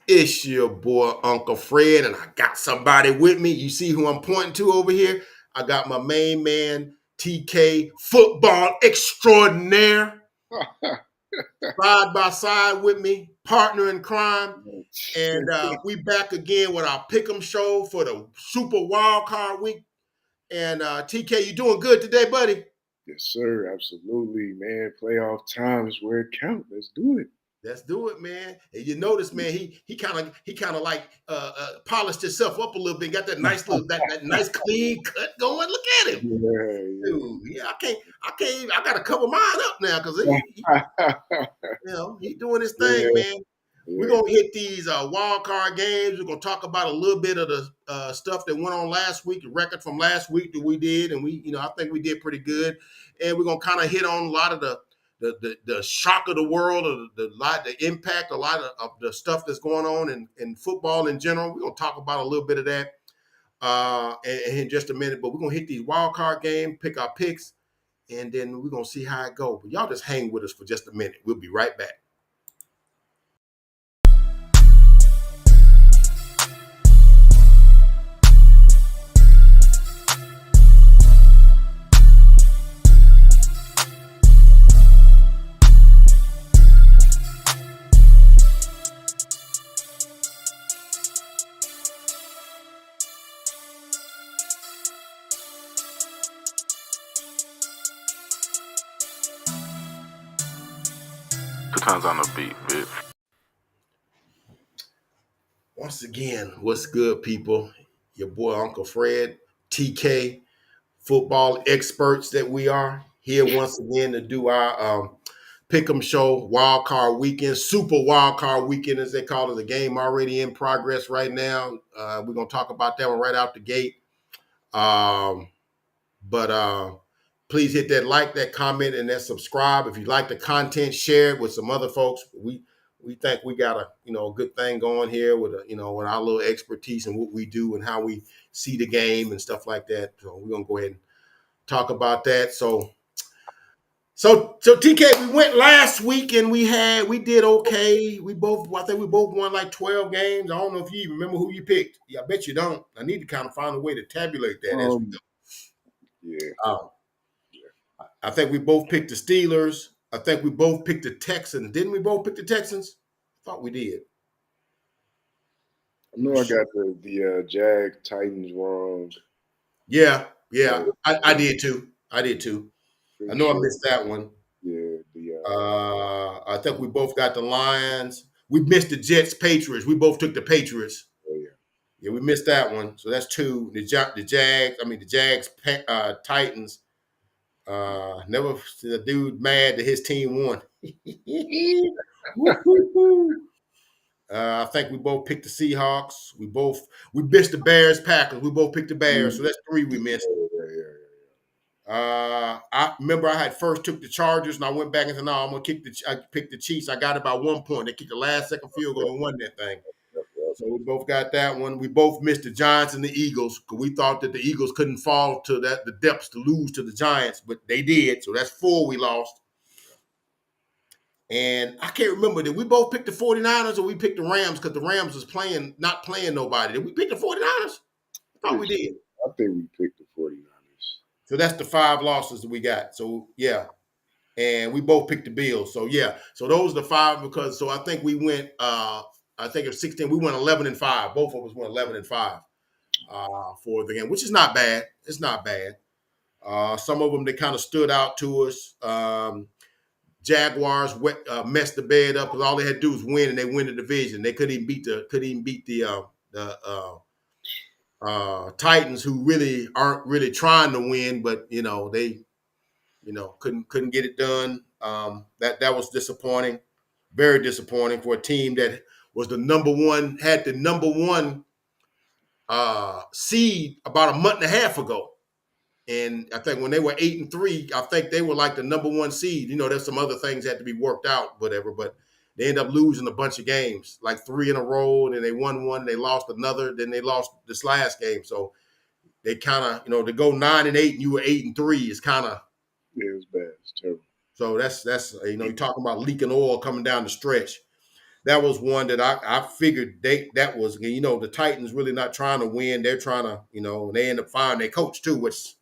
It's your boy Uncle Fred, and I got somebody with me. You see who I'm pointing to over here? I got my main man, TK, football extraordinaire, side by side with me, partner in crime. And we back again with our Pick'em show for the Super Wildcard Week. And TK, you doing good today, buddy? Yes, sir. Absolutely, man. Playoff time is where it counts. Let's do it. Let's do it, man. And you notice, man, he kind of like polished himself up a little bit. Got that nice little that nice clean cut going. Look at him, Yeah, dude. Yeah, I can't. I got to cover mine up now because yeah. he doing his thing, Yeah, man. We're yeah. gonna hit these wild card games. We're gonna talk about a little bit of the stuff that went on last week, the record from last week that we did, and I think we did pretty good. And we're gonna kind of hit on a lot of the shock of the world, or the impact, a lot of the stuff that's going on in football in general. We're gonna talk about a little bit of that in just a minute. But we're gonna hit these wild card games, pick our picks, and then we're gonna see how it goes. But y'all just hang with us for just a minute. We'll be right back. Depends on the beat, bitch. Once again, what's good, people? Your boy Uncle Fred, TK, football experts that we are, here once again to do our Pick'em show, Wild Card Weekend, Super Wild Card Weekend, as they call it. The game already in progress right now. We're gonna talk about that one right out the gate. But please hit that like, that comment, and that subscribe. If you like the content, share it with some other folks. We think we got a good thing going here with with our little expertise and what we do and how we see the game and stuff like that. So we're gonna go ahead and talk about that. So TK, we went last week and we did okay. I think we both won like 12 games. I don't know if you even remember who you picked. Yeah, I bet you don't. I need to kind of find a way to tabulate that as we go. Yeah. I think we both picked the Steelers. I think we both picked the Texans. Didn't we both pick the Texans? I thought we did. I know I got the Jag Titans wrong. Yeah. I did too. I know I missed that one. Yeah. I think we both got the Lions. We missed the Jets, Patriots. We both took the Patriots. Oh, yeah. Yeah, we missed that one. So that's two. The Jags, Titans. Never seen a dude mad that his team won. I think we both picked the Seahawks. We missed the Bears, Packers. We both picked the Bears, so that's three we missed. I remember I had first took the Chargers, and I went back and said, "No, I'm gonna I picked the Chiefs. I got it by 1 point. They kicked the last second field goal and won that thing." So we both got that one. We both missed the Giants and the Eagles because we thought that the Eagles couldn't fall to the depths to lose to the Giants, but they did. So that's 4 we lost. And I can't remember, did we both pick the 49ers or we picked the Rams because the Rams was not playing nobody? Did we pick the 49ers? I thought we did. I think we picked the 49ers. So that's the 5 losses that we got. So, yeah. And we both picked the Bills. So, yeah. So those are the 5 because, so I think we went, I think it was 16. We went 11-5. Both of us went 11-5 for the game, which is not bad. It's not bad. Some of them, they kind of stood out to us. Jaguars messed the bed up because all they had to do was win, and they win the division. They couldn't even beat the Titans, who really aren't really trying to win, but they couldn't get it done. That was disappointing, very disappointing for a team that was had the number one seed about a month and a half ago. And I think when they were 8-3, I think they were like the number one seed. There's some other things that had to be worked out, whatever, but they ended up losing a bunch of games, like 3 in a row, and then they won one, they lost another, then they lost this last game. So they kind of, to go 9-8 and you were 8-3 is kind of. Yeah, it's bad. It's terrible. So that's you're talking about leaking oil coming down the stretch. that was one that I figured that was, the Titans really not trying to win. They're trying to, they end up firing their coach too, which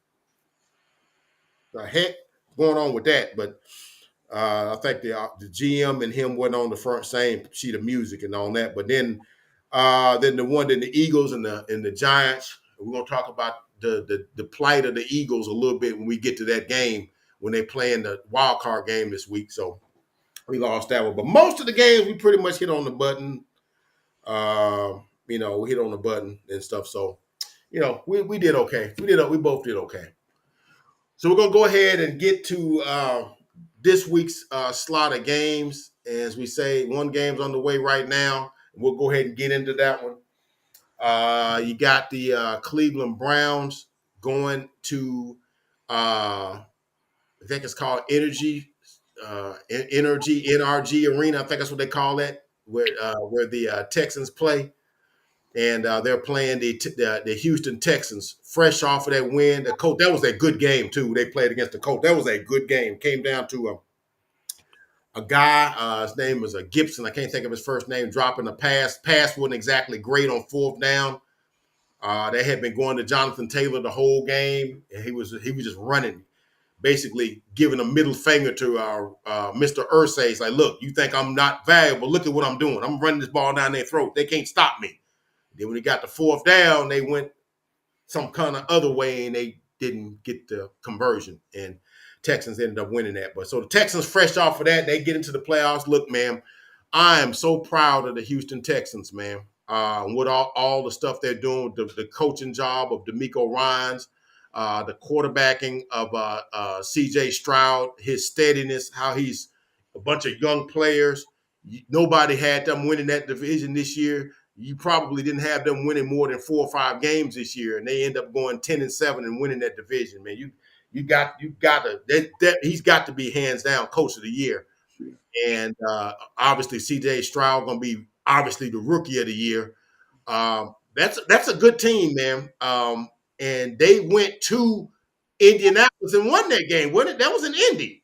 the heck going on with that. But I think the GM and him went on the front same sheet of music and all that. But then the Eagles and the Giants. We're gonna talk about the plight of the Eagles a little bit when we get to that game when they play in the wild card game this week. So we lost that one, but most of the games we pretty much hit on the button. We hit on the button and stuff. So we did okay. We both did okay. So we're gonna go ahead and get to this week's slot of games. As we say, one game's on the way right now. We'll go ahead and get into that one. You got the Cleveland Browns going to, I think it's called NRG Arena. I think that's what they call it, where the Texans play. And they're playing the Houston Texans, fresh off of that win. The Colts, that was a good game, too. They played against the Colts. That was a good game. Came down to a guy, his name was Gibson. I can't think of his first name, dropping a pass. Pass wasn't exactly great on fourth down. They had been going to Jonathan Taylor the whole game, and he was just running, basically giving a middle finger to Mr. Irsay. It's like, look, you think I'm not valuable? Look at what I'm doing. I'm running this ball down their throat. They can't stop me. Then when he got the fourth down, they went some kind of other way, and they didn't get the conversion. And Texans ended up winning that. But so the Texans, fresh off of that, they get into the playoffs. Look, man, I am so proud of the Houston Texans, man. With all the stuff they're doing, the coaching job of DeMeco Ryans, the quarterbacking of C.J. Stroud, his steadiness, how he's a bunch of young players. Nobody had them winning that division this year. You probably didn't have them winning more than 4 or 5 games this year, and they end up going 10-7 and winning that division. Man, you got to he's got to be hands down coach of the year, and obviously C.J. Stroud going to be obviously the rookie of the year. That's a good team, man. And they went to Indianapolis and won that game, wasn't it? That was in Indy.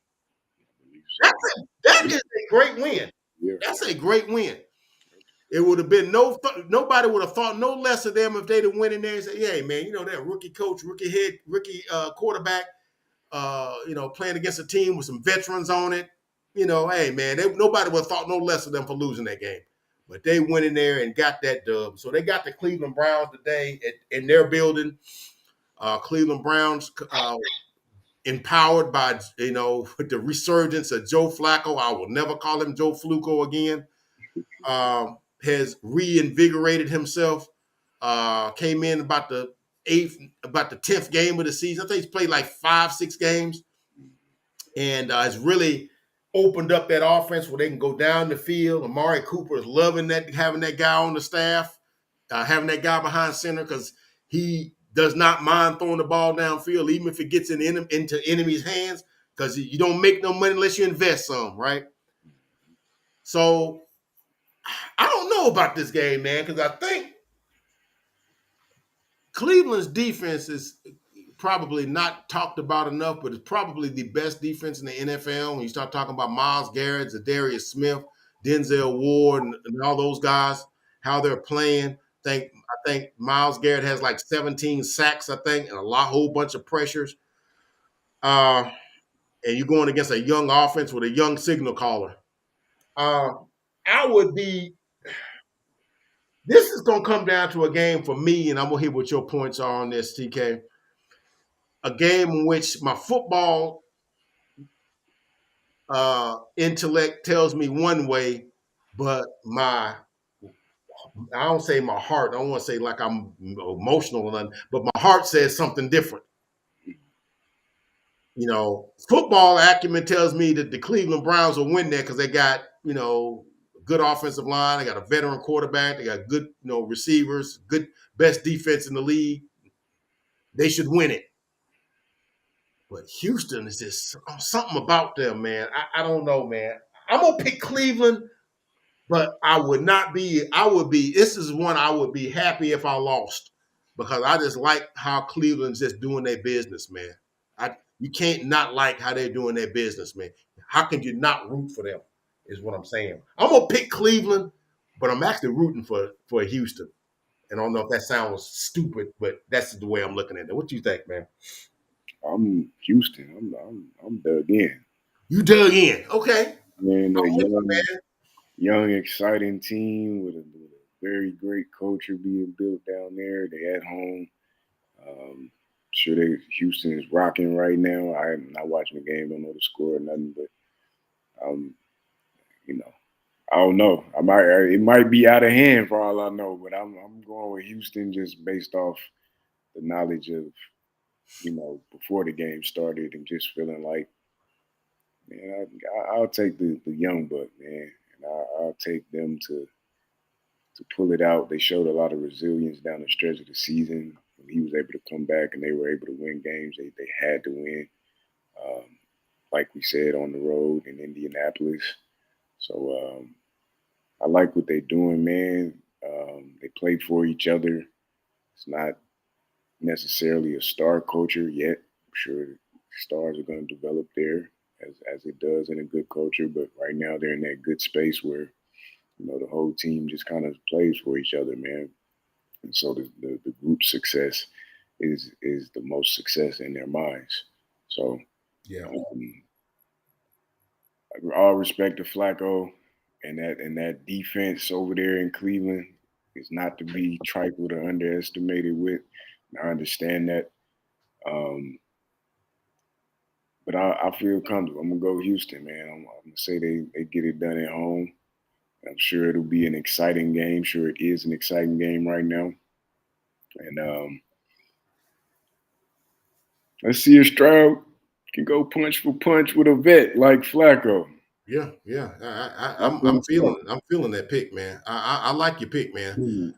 That is a great win. Yeah. That's a great win. It would have been nobody would have thought no less of them if they'd have went in there and said, "Hey, man, that rookie coach, rookie quarterback, playing against a team with some veterans on it. Hey, man, nobody would have thought no less of them for losing that game. But they went in there and got that dub. So they got the Cleveland Browns today in their building. Cleveland Browns empowered by, with the resurgence of Joe Flacco. I will never call him Joe Fluco again. Has reinvigorated himself. Came in about the 10th game of the season. I think he's played like 5-6 games, and has really opened up that offense where they can go down the field. Amari Cooper is loving that, having that guy on the staff, having that guy behind center, because he does not mind throwing the ball downfield, even if it gets into enemies' hands, because you don't make no money unless you invest some, right? So I don't know about this game, man, because I think Cleveland's defense is probably not talked about enough, but it's probably the best defense in the NFL. When you start talking about Myles Garrett, Zadarius Smith, Denzel Ward, and all those guys, how they're playing. I think Myles Garrett has like 17 sacks, I think, and whole bunch of pressures. And you're going against a young offense with a young signal caller. I would be. This is going to come down to a game for me, and I'm going to hear what your points are on this, TK. A game in which my football intellect tells me one way, but I don't say my heart. I don't want to say like I'm emotional or nothing, but my heart says something different. Football acumen tells me that the Cleveland Browns will win there because they got, good offensive line. They got a veteran quarterback. They got good, receivers, good best defense in the league. They should win it. But Houston is just something about them, man. I don't know, man. I'm going to pick Cleveland, but this is one I would be happy if I lost, because I just like how Cleveland's just doing their business, man. You can't not like how they're doing their business, man. How can you not root for them? is what I'm saying. I'm gonna pick Cleveland, but I'm actually rooting for Houston. And I don't know if that sounds stupid, but that's the way I'm looking at it. What do you think, man? I'm Houston. I'm dug in. You dug in. Okay. Man, I'm a with you, young, man. young, exciting team with a very great culture being built down there. They at home. Sure, Houston is rocking right now. I'm not watching the game, don't know the score or nothing, but um, you know, I don't know. It might be out of hand for all I know, but I'm going with Houston just based off the knowledge of before the game started and just feeling like, man, I'll take the young buck, man, and I'll take them to pull it out. They showed a lot of resilience down the stretch of the season. When he was able to come back and they were able to win games they had to win. Um, like we said, on the road in Indianapolis. So I like what they're doing, man. They play for each other. It's not necessarily a star culture yet. I'm sure stars are going to develop there as it does in a good culture. But right now they're in that good space where the whole team just kind of plays for each other, man. And so the group success is the most success in their minds. So Yeah. um, all respect to Flacco and that defense over there in Cleveland is not to be trifled or underestimated with. I understand that. Um, but I feel comfortable. I'm gonna go Houston, man. I'm gonna say they get it done at home. I'm sure it'll be an exciting game. Sure, it is an exciting game right now. And let's see if Stroud can go punch for punch with a vet like Flacco. Yeah, yeah. I, I I'm think feeling so. I'm feeling that pick, man. I like your pick, man. Hmm.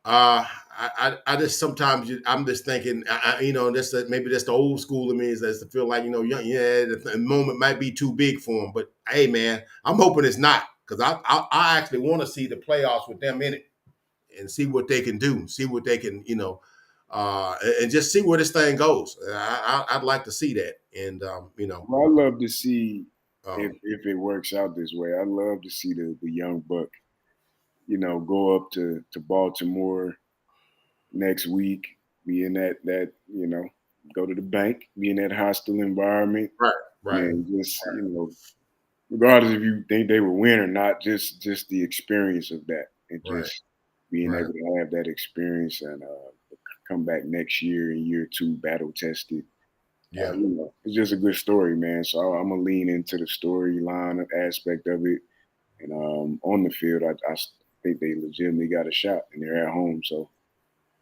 I just sometimes I'm just thinking, maybe that's the old school of me is to feel like the moment might be too big for him. But hey, man, I'm hoping it's not because I actually want to see the playoffs with them in it and see what they can do, see what they can and just see where this thing goes. I'd like to see that, and Well, I love to see um, if it works out this way. I love to see the young buck, go up to Baltimore next week, be in that go to the bank, be in that hostile environment, right, right, and just regardless if you think they will win or not, just the experience of that, and right, just being right, able to have that experience and come back next year in year two, battle tested. yeah, It's just a good story, man. So I'm gonna lean into the storyline aspect of it, and on the field, I think they legitimately got a shot, and they're at home, so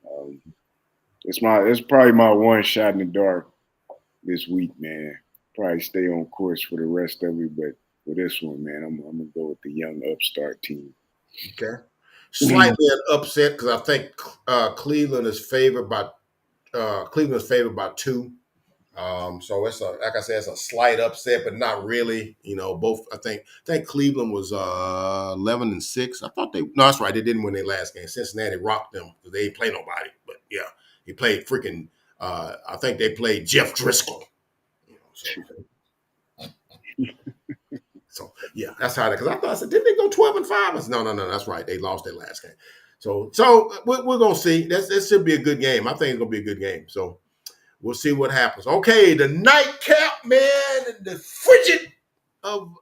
um, it's probably my one shot in the dark this week, man. Probably stay on course for the rest of it, but for this one, man, I'm gonna go with the young upstart team. okay. Slightly an upset because I think Cleveland is favored by 2. So it's like I said, it's a slight upset, but not really. Both I think Cleveland was 11-6. I thought no, that's right. They didn't win their last game. Cincinnati rocked them because they didn't play nobody. But yeah, he played freaking. I think they played Jeff Driscoll. So yeah, that's how. Because I said, didn't they go 12-5? I said, no, that's right. They lost their last game. So we're gonna see. This should be a good game. I think it's gonna be a good game. So we'll see what happens. Okay, the nightcap, man, the frigid of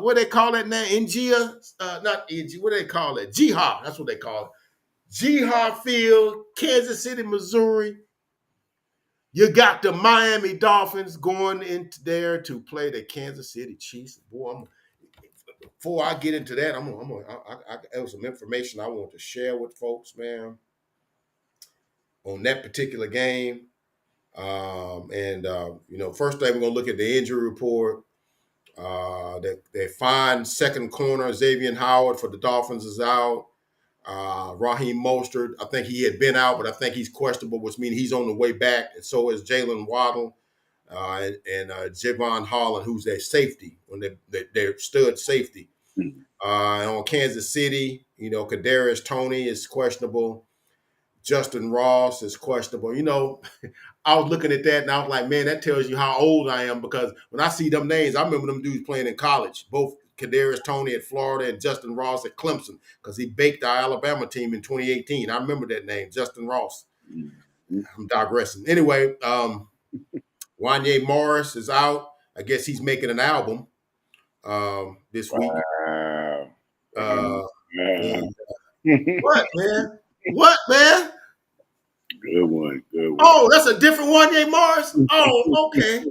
what they call it now? Ngia, not Ng, what do they call it? Jihad. That's what they call it. Jihad Field, Kansas City, Missouri. You got the Miami Dolphins going into there to play the Kansas City Chiefs. Boy, before I get into that, I have some information I want to share with folks, man, on that particular game. First thing we're gonna look at the injury report. They find second corner Xavier Howard for the Dolphins is out. Raheem Mostert, I think he had been out, but I think he's questionable, which means he's on the way back, and so is Jalen Waddle and Javon Holland, who's their safety when they stud safety. On Kansas City, Kadarius Toney is questionable. Justin Ross is questionable. I was looking at that and I was like, man, that tells you how old I am because when I see them names, I remember them dudes playing in college, both Kadarius Toney at Florida and Justin Ross at Clemson because he baked our Alabama team in 2018. I remember that name, Justin Ross. Mm-hmm. I'm digressing. Anyway, Wanye Morris is out. I guess he's making an album this week. Wow. And, what, man? What, man? Good one. Good one. Oh, that's a different Wanye Morris? Oh, okay.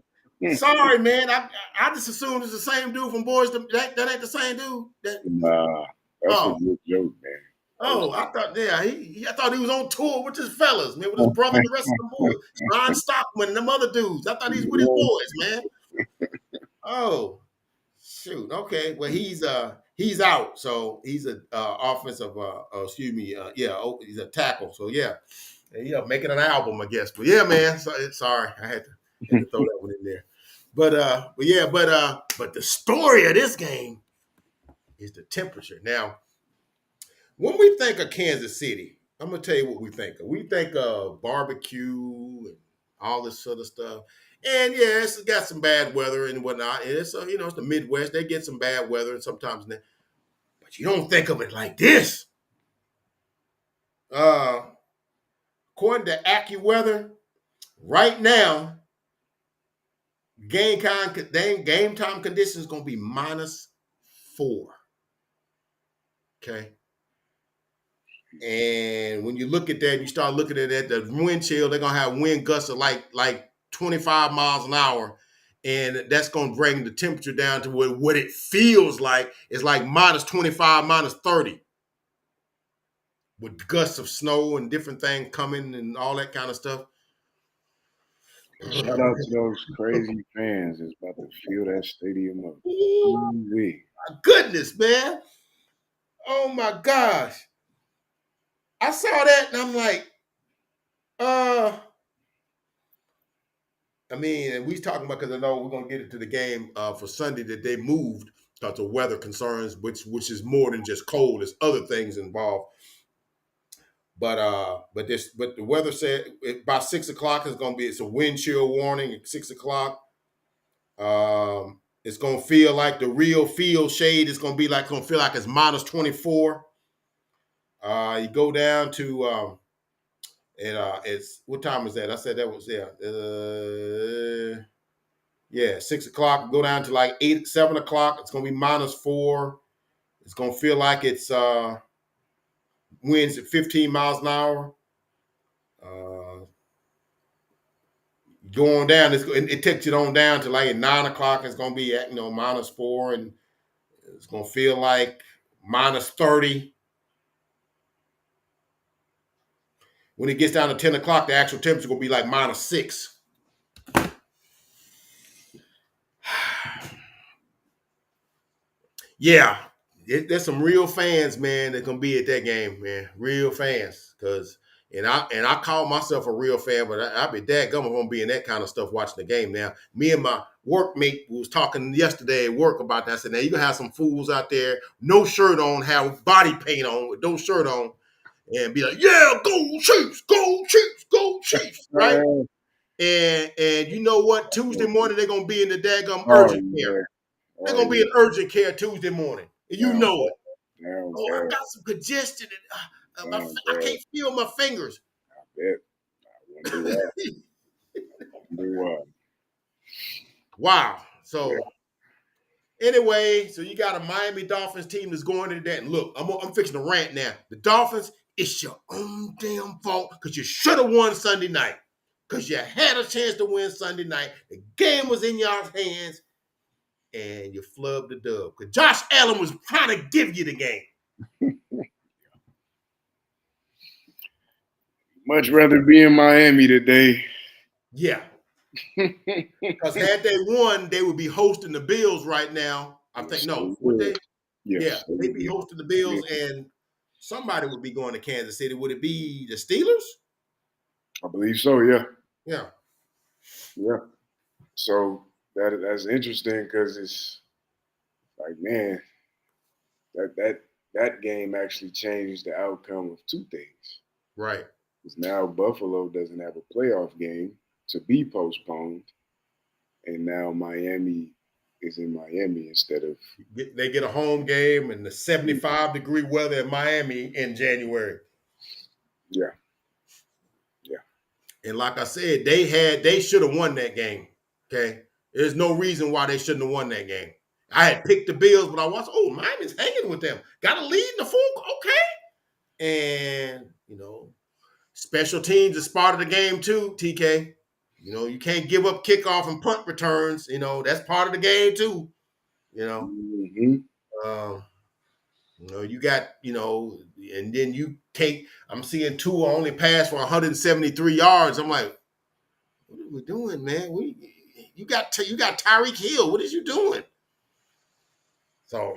Sorry, man. I just assumed it's the same dude from Boys. That ain't the same dude. Nah, that's a good joke, man. Oh, I thought, yeah, I thought he was on tour with his fellas, man, with his brother and the rest of them boys. Ron Stockman and them other dudes. I thought he was with his boys, man. Oh, shoot. Okay. Well, he's out. So he's a offensive, he's a tackle. So yeah, making an album, I guess. But yeah, man. Sorry, I had to throw that one in there. But the story of this game is the temperature. Now, when we think of Kansas City, I'm gonna tell you what we think of. We think of barbecue and all this sort of stuff. And yeah, it's got some bad weather and whatnot. And it's it's the Midwest. They get some bad weather and sometimes, but you don't think of it like this. According to AccuWeather, right now, game time conditions gonna be -4. Okay. And when you look at that, you start looking at that, the wind chill, they're gonna have wind gusts of like 25 miles an hour. And that's gonna bring the temperature down to what it feels like is like -25, -30. With gusts of snow and different things coming and all that kind of stuff. Shout out to those crazy fans that's about to fill that stadium up. Ooh, my goodness, man. Oh my gosh. I saw that and I'm like, and we talking about, because I know we're gonna get into the game for Sunday that they moved because of weather concerns, which is more than just cold. There's other things involved. But the weather said by 6:00 it's a wind chill warning at 6:00. It's gonna feel like the real field shade is gonna feel like it's -24. You go down to it's what time is that? I said that was 6:00. Go down to like 7:00. It's gonna be -4. It's gonna feel like it's winds at 15 miles an hour. Going down, it takes it on down to like at 9:00. It's gonna be at -4, and it's gonna feel like -30. When it gets down to 10:00, the actual temperature gonna be like -6. Yeah, there's some real fans, man, that gonna be at that game, man. Real fans, I call myself a real fan, but I be dadgum gonna be in that kind of stuff watching the game. Now, me and my workmate was talking yesterday at work about that. I said, now you gonna have some fools out there, no shirt on, have body paint on with no shirt on, and be like, yeah, go Chiefs, go Chiefs, go Chiefs, right? And you know what? Tuesday morning they're gonna be in the daggum urgent care. They're gonna be in urgent care Tuesday morning. And you know it. I got some congestion and I can't feel my fingers. Wow. So anyway, so you got a Miami Dolphins team that's going into that. And look, I'm fixing to rant now. The Dolphins, it's your own damn fault because you should have won Sunday night. Because you had a chance to win Sunday night. The game was in y'all's hands. And you flubbed the dub. Because Josh Allen was trying to give you the game. Much rather be in Miami today. Yeah. Because had they won, they would be hosting the Bills right now. I think, no. Would they? Yes, yeah, they'd be hosting the Bills, and somebody would be going to Kansas City. Would it be the Steelers? I believe so, yeah. Yeah. Yeah. So that's interesting because it's like, man, that game actually changed the outcome of two things. Right. Because now Buffalo doesn't have a playoff game to be postponed, and now Miami is in Miami instead of They get a home game in the 75-degree weather in Miami in January. yeah. And like I said, they should have won that game. Okay. There's no reason why they shouldn't have won that game. I had picked the Bills, but I watched, Miami's hanging with them. Got a lead in the full, okay. And, special teams is part of the game too, TK. You can't give up kickoff and punt returns. That's part of the game too. Mm-hmm. Um, you got, and then I'm seeing Tua only pass for 173 yards. I'm like, what are we doing, man? You got Tyreek Hill. What is you doing? So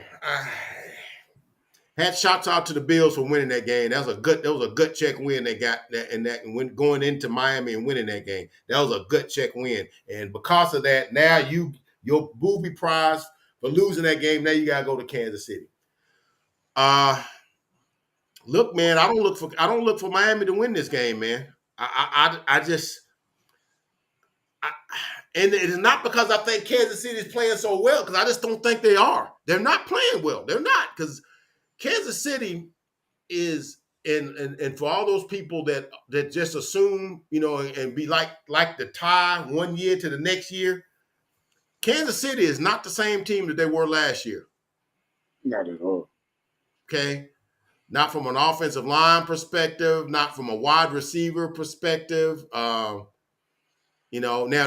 had shots out to the Bills for winning that game. That was a gut check win they got and when going into Miami and winning that game. That was a gut check win. And because of that, now your booby prize for losing that game, now you gotta go to Kansas City. Look, man, I don't look for Miami to win this game, man. I just and it is not because I think Kansas City is playing so well, because I just don't think they are. They're not playing well. They're not, because Kansas City is and for all those people that just assume, and be like the tie one year to the next year, Kansas City is not the same team that they were last year. Not at all. Okay. Not from an offensive line perspective, not from a wide receiver perspective. Now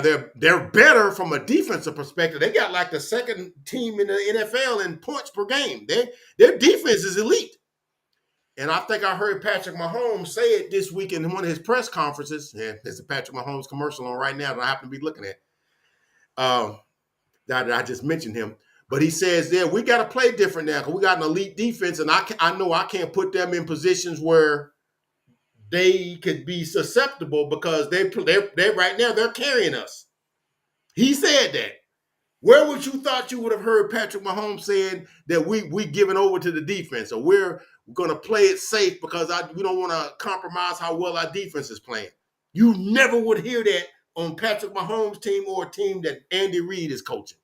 they're better from a defensive perspective. They got like the second team in the NFL in points per game. Their defense is elite. And I think I heard Patrick Mahomes say it this week in one of his press conferences. Yeah, there's a Patrick Mahomes commercial on right now that I happen to be looking at. That I just mentioned him. But he says, yeah, we got to play different now because we got an elite defense, and I know I can't put them in positions where they could be susceptible because they right now they're carrying us. He said that. Where would you thought you would have heard Patrick Mahomes saying that we giving over to the defense, or we're going to play it safe because we don't want to compromise how well our defense is playing? You never would hear that on Patrick Mahomes' team or a team that Andy Reid is coaching.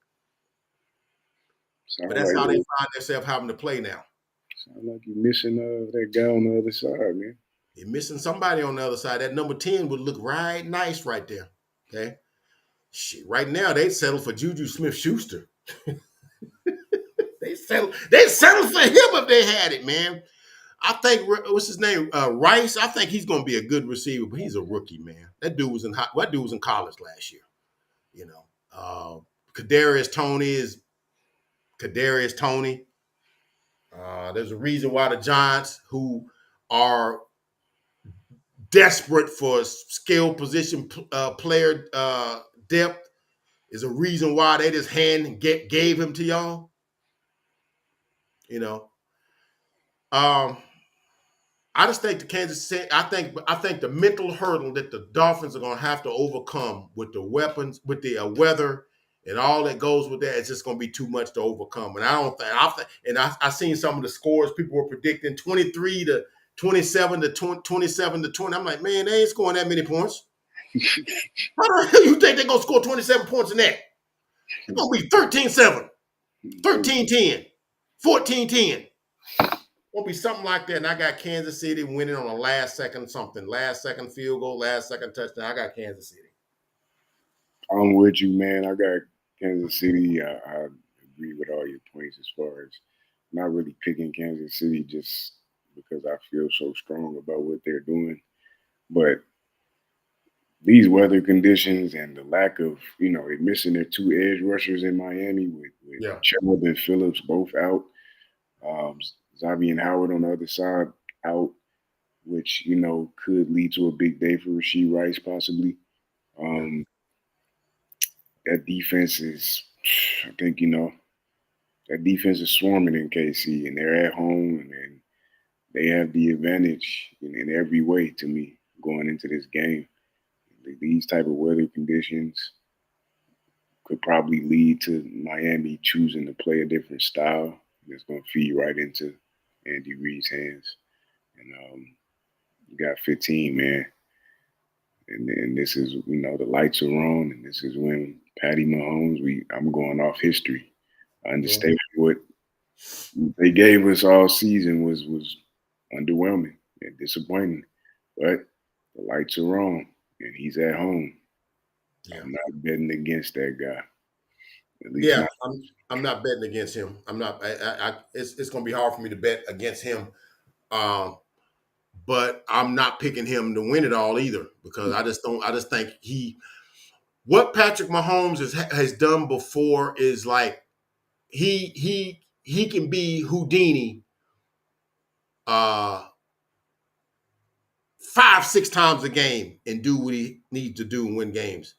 But that's how they find themselves having to play now. Sound like you're missing that guy on the other side, man. You're missing somebody on the other side. That number 10 would look right nice right there. Okay. Shit, right now they settle for Juju Smith-Schuster. They settle for him if they had it, man. I think what's his name, Rice. I think he's going to be a good receiver, but he's a rookie, man. That dude was in college last year. Kadarius Toney is Kadarius Toney. There's a reason why the Giants, who are desperate for skill position player depth, is a reason why they just gave him to y'all. I just think the Kansas City. I think the mental hurdle that the Dolphins are going to have to overcome with the weapons, with the weather, and all that goes with that, it's just going to be too much to overcome. And I seen some of the scores people were predicting 23 to 27 to 27 to 20. I'm like, man, they ain't scoring that many points. How the hell you think they're going to score 27 points in that? It's going to be 13-7, 13-10, 14-10. Will be something like that, and I got Kansas City winning on a last second field goal, last second touchdown. I got Kansas City. I'm with you, man. I got Kansas City. I agree with all your points as far as not really picking Kansas City just because I feel so strong about what they're doing. But these weather conditions and the lack of, they're missing their two edge rushers in Miami with Chubb and Phillips both out. Xavier Howard on the other side out, which, could lead to a big day for Rashee Rice possibly. That defense is, I think, that defense is swarming in KC, and they're at home, and they have the advantage in every way to me going into this game. These type of weather conditions could probably lead to Miami choosing to play a different style. It's going to feed right into Andy Reid's hands. And you got 15, man. And this is, the lights are on, and this is when Patty Mahomes. I'm going off history. I understand what they gave us all season was underwhelming and disappointing, but the lights are on and he's at home. Yeah. I'm not betting against that guy. At least Yeah, not. I'm not betting against him. I'm not. It's going to be hard for me to bet against him. But I'm not picking him to win it all either because I just don't. I just think what Patrick Mahomes has done before is like he can be Houdini 5-6 times a game and do what he needs to do and win games.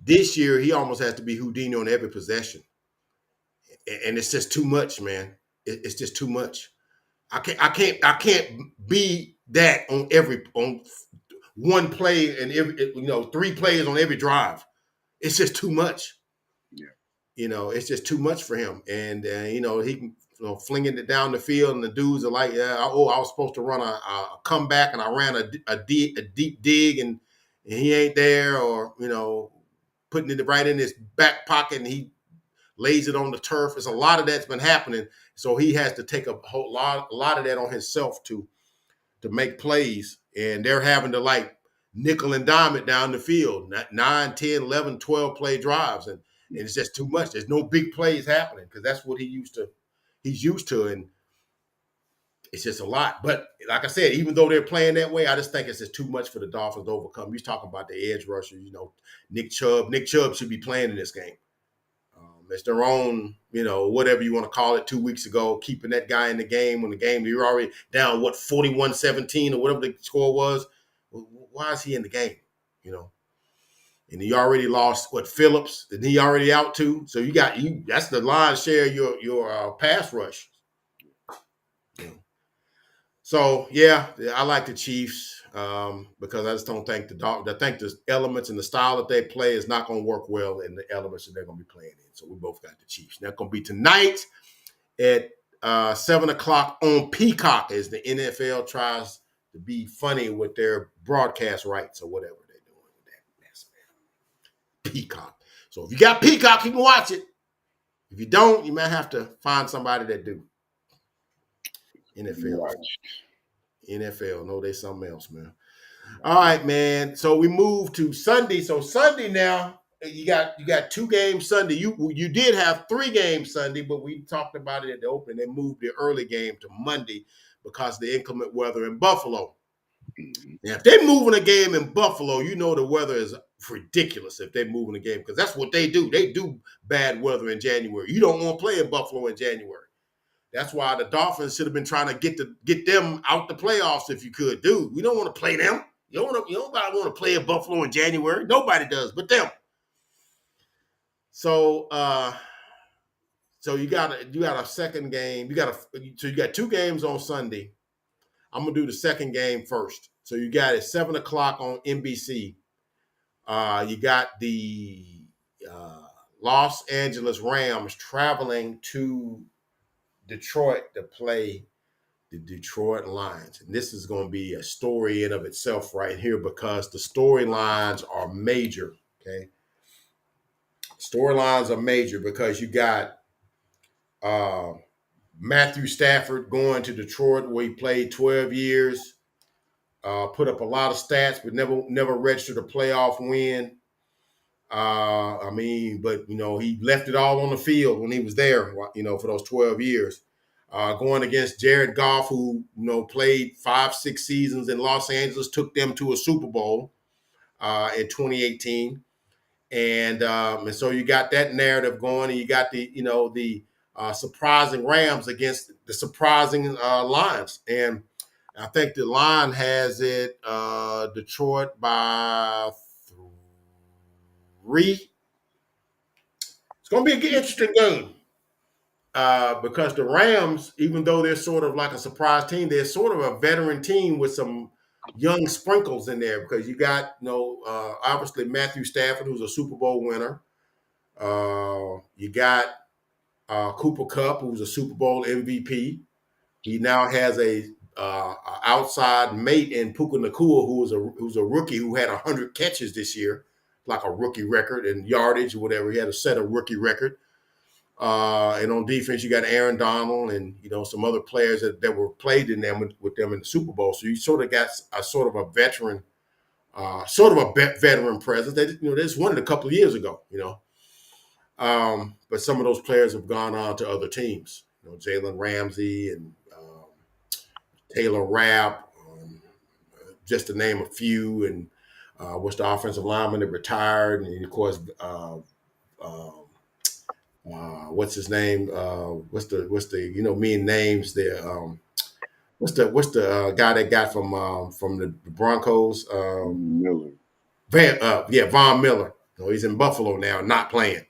This year he almost has to be Houdini on every possession, and it's just too much, man. It's just too much. I can't be that on one play and every 3 plays on every drive. It's just too much. Yeah. It's just too much for him. And he can flinging it down the field, and the dudes are like, yeah, I was supposed to run a comeback, and I ran a deep dig, and he ain't there, or putting it right in his back pocket, and he lays it on the turf. It's a lot of that's been happening, so he has to take a lot of that on himself to make plays, and they're having to like nickel and dime it down the field, 9, 10, 11, 12 play drives, and it's just too much. There's no big plays happening because that's what he's used to, and it's just a lot. But like I said, even though they're playing that way, I just think it's just too much for the Dolphins to overcome. You're talking about the edge rusher, Nick Chubb. Nick Chubb should be playing in this game. It's their own, whatever you want to call it, 2 weeks ago, keeping that guy in the game when the game, you're already down, 41-17 or whatever the score was. Why is he in the game? And he already lost, Phillips, and he already out too. So that's the lion's share of your pass rush. So, yeah, I like the Chiefs because I just don't think I think the elements and the style that they play is not going to work well in the elements that they're going to be playing in. So we both got the Chiefs. That's going to be tonight at 7 o'clock on Peacock as the NFL tries to be funny with their broadcast rights or whatever they're doing with that mess, man. Peacock. So if you got Peacock, you can watch it. If you don't, you might have to find somebody that do. NFL. No, they something else, man. All right, man. So we move to Sunday. So Sunday now, you got 2 games Sunday. You did have 3 games Sunday, but we talked about it at the open. They moved the early game to Monday because of the inclement weather in Buffalo. Now, if they're moving a game in Buffalo, the weather is ridiculous if they're moving a game because that's what they do. They do bad weather in January. You don't want to play in Buffalo in January. That's why the Dolphins should have been trying to get them out the playoffs if you could. Dude, we don't want to play them. Nobody want to play in Buffalo in January. Nobody does, but them. So you got a second game. So you got 2 games on Sunday. I'm gonna do the second game first. So you got it 7 o'clock on NBC. You got the Los Angeles Rams traveling to Detroit to play the Detroit Lions. And this is going to be a story in of itself right here because the storylines are major, okay? Storylines are major because you got Matthew Stafford going to Detroit where he played 12 years, put up a lot of stats, but never registered a playoff win. But he left it all on the field when he was there, for those 12 years. Going against Jared Goff, who played 5-6 seasons in Los Angeles, took them to a Super Bowl in 2018, and so you got that narrative going, and you got the surprising Rams against the surprising Lions, and I think the line has it Detroit by 3. It's going to be an interesting game. Because the Rams, even though they're sort of like a surprise team, they're sort of a veteran team with some young sprinkles in there because you got, obviously Matthew Stafford, who's a Super Bowl winner. You got Cooper Kupp, who's a Super Bowl MVP. He now has a outside mate in Puka Nacua, who's a rookie who had 100 catches this year. like a rookie record in yardage or whatever. He had to set a rookie record. And on defense, you got Aaron Donald and some other players that were played in them with them in the Super Bowl. So you sort of got a sort of a veteran, veteran presence. They just won it a couple of years ago. But some of those players have gone on to other teams. Jalen Ramsey and Taylor Rapp, just to name a few. And what's the offensive lineman that retired? And of course, what's his name? What's the mean names there? What's the guy that got from the Broncos? Miller. Von Miller. He's in Buffalo now, not playing.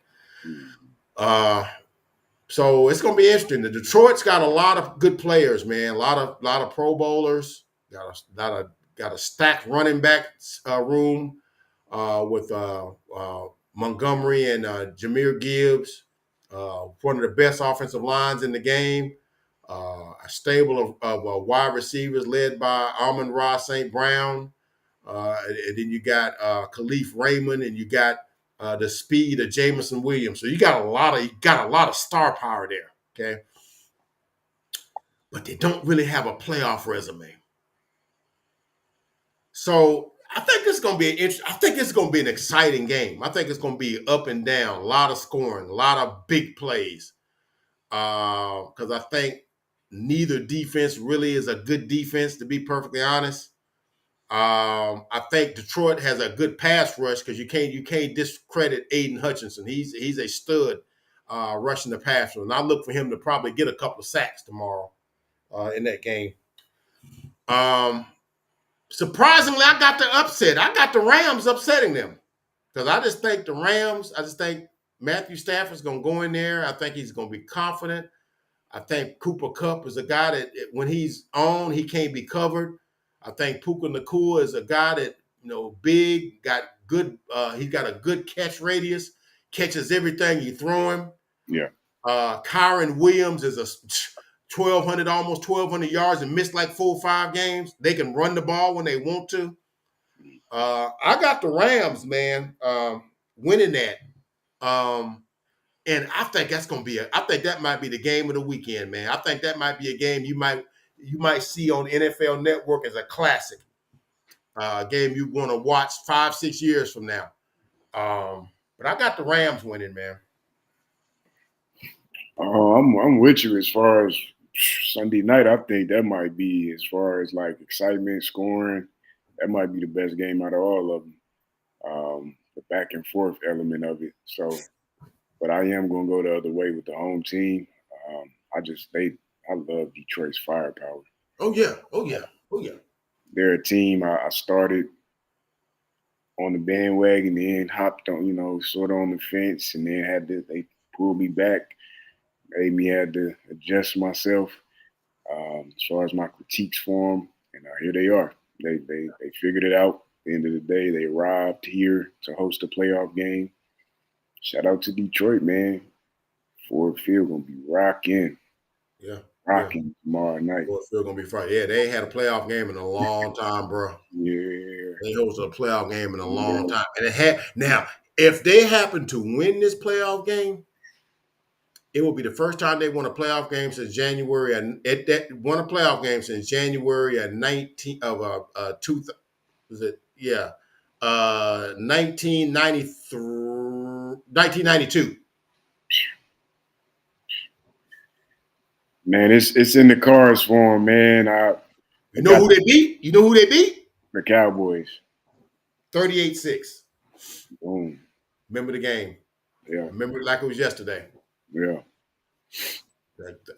So it's going to be interesting. The Detroit's got a lot of good players, man. A lot of Pro Bowlers. Got a stacked running back room with Montgomery and Jahmyr Gibbs, one of the best offensive lines in the game. A stable of wide receivers led by Amon-Ra St. Brown. And then you got Khalif Raymond, and you got the speed of Jameson Williams. So you got a lot of star power there. Okay, but they don't really have a playoff resume. So I think it's going to be I think it's going to be an exciting game. I think it's going to be up and down, a lot of scoring, a lot of big plays. Because I think neither defense really is a good defense, to be perfectly honest. I think Detroit has a good pass rush because you can't discredit Aiden Hutchinson. He's a stud rushing the passer, and I look for him to probably get a couple of sacks tomorrow in that game. Surprisingly, I got the upset. I got the Rams upsetting them because I just think Matthew Stafford's going to go in there. I think he's going to be confident. I think Cooper Kupp is a guy that when he's on, he can't be covered. I think Puka Nacua is a guy that, big, got good. He's got a good catch radius, catches everything you throw him. Yeah. Kyron Williams is a 1,200 yards and missed like 4 or 5 games. They can run the ball when they want to. I got the Rams, man, winning that. And I think that's going to be I think that might be the game of the weekend, man. I think that might be a game you might see on NFL Network as a classic. Game you want to watch 5-6 years from now. But I got the Rams winning, man. I'm with you as far as Sunday night. I think that might be, as far as like excitement, scoring, that might be the best game out of all of them. The back and forth element of it. So, but I am going to go the other way with the home team. I love Detroit's firepower. Oh yeah. They're a team I started on the bandwagon, then hopped on, sort of on the fence, and then they pulled me back, made me had to adjust myself as far as my critiques for them, and here they are. They figured it out. At the end of the day, they arrived here to host a playoff game. Shout out to Detroit, man. Ford Field gonna be rocking. Yeah. Rocking tomorrow night. Ford Field gonna be fun. Yeah, they ain't had a playoff game in a long time, bro. Yeah. They hosted a playoff game in a long time. And now, if they happen to win this playoff game, it will be the first time they won a playoff game since January. Won a playoff game since January of 1992. Man, it's in the cards for them, man. You know who they beat? The Cowboys. 38-6. Boom. Remember the game. Yeah. Remember it like it was yesterday. Yeah.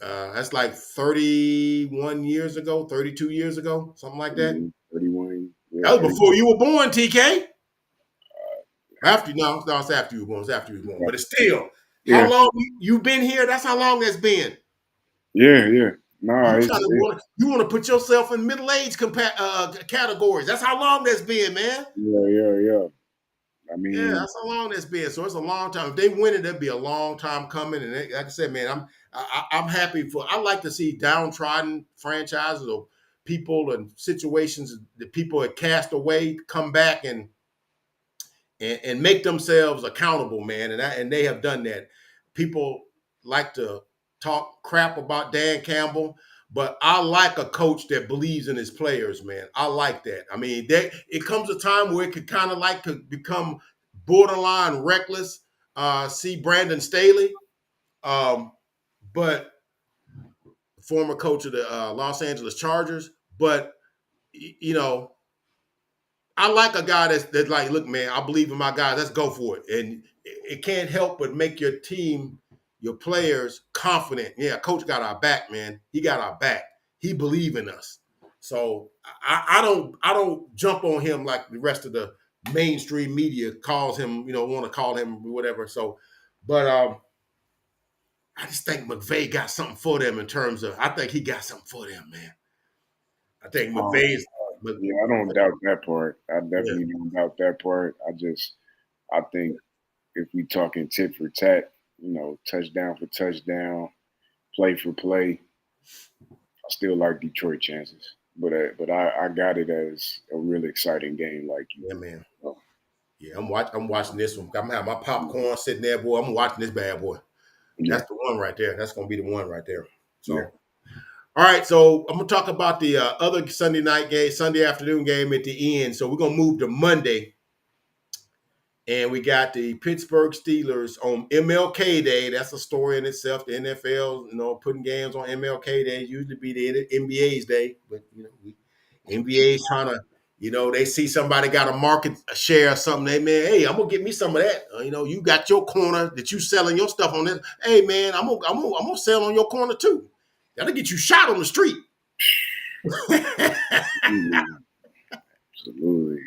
That's like 31 years ago, 32 years ago, something like that. 31. Yeah, that was before you were born, TK. It's after you were born. It's after you were born. But it's still, how long you been here? That's how long it's been. Yeah. Nah, you want to put yourself in middle-age categories. That's how long that's been, man. Yeah. I mean, that's how long that's been. So it's a long time. If they win it, that'd be a long time coming. And like I said, man, I'm happy for. I like to see downtrodden franchises or people and situations that people had cast away come back and and make themselves accountable, man. And they have done that. People like to talk crap about Dan Campbell, but I like a coach that believes in his players, man. I like that. I mean, it comes a time where it could kind of like to become borderline reckless. See Brandon Staley, but former coach of the Los Angeles Chargers. But you know, I like a guy that's like, look, man, I believe in my guy. Let's go for it. And it can't help but make your team, your players confident. Yeah, coach got our back, man. He got our back. He believe in us. So I don't jump on him like the rest of the mainstream media calls him, want to call him whatever. So, but I just think McVay got something for them in terms of. I think he got something for them, man. I think Um, McVay's. yeah, I don't doubt that part. I Yeah, definitely don't doubt that part. I think if we talking tit for tat, touchdown for touchdown, play for play, I still like Detroit chances. But I got it as a really exciting game, like you. yeah, man. Oh, Yeah, I'm watching this one. I'm gonna have my popcorn sitting there, boy. I'm watching this bad boy. yeah, That's the one right there. That's gonna be the one right there. yeah, So, all right. So I'm gonna talk about the other Sunday night game, Sunday afternoon game at the end. So we're gonna move to Monday, and we got the Pittsburgh Steelers on MLK Day. That's a story in itself. The NFL, putting games on MLK Day usually be the NBA's day, but NBA's trying to, they see somebody got a market share or something. They, man, hey, I'm gonna get me some of that. You got your corner that you selling your stuff on this. Hey, man, I'm gonna sell on your corner too. That'll get you shot on the street. absolutely, absolutely,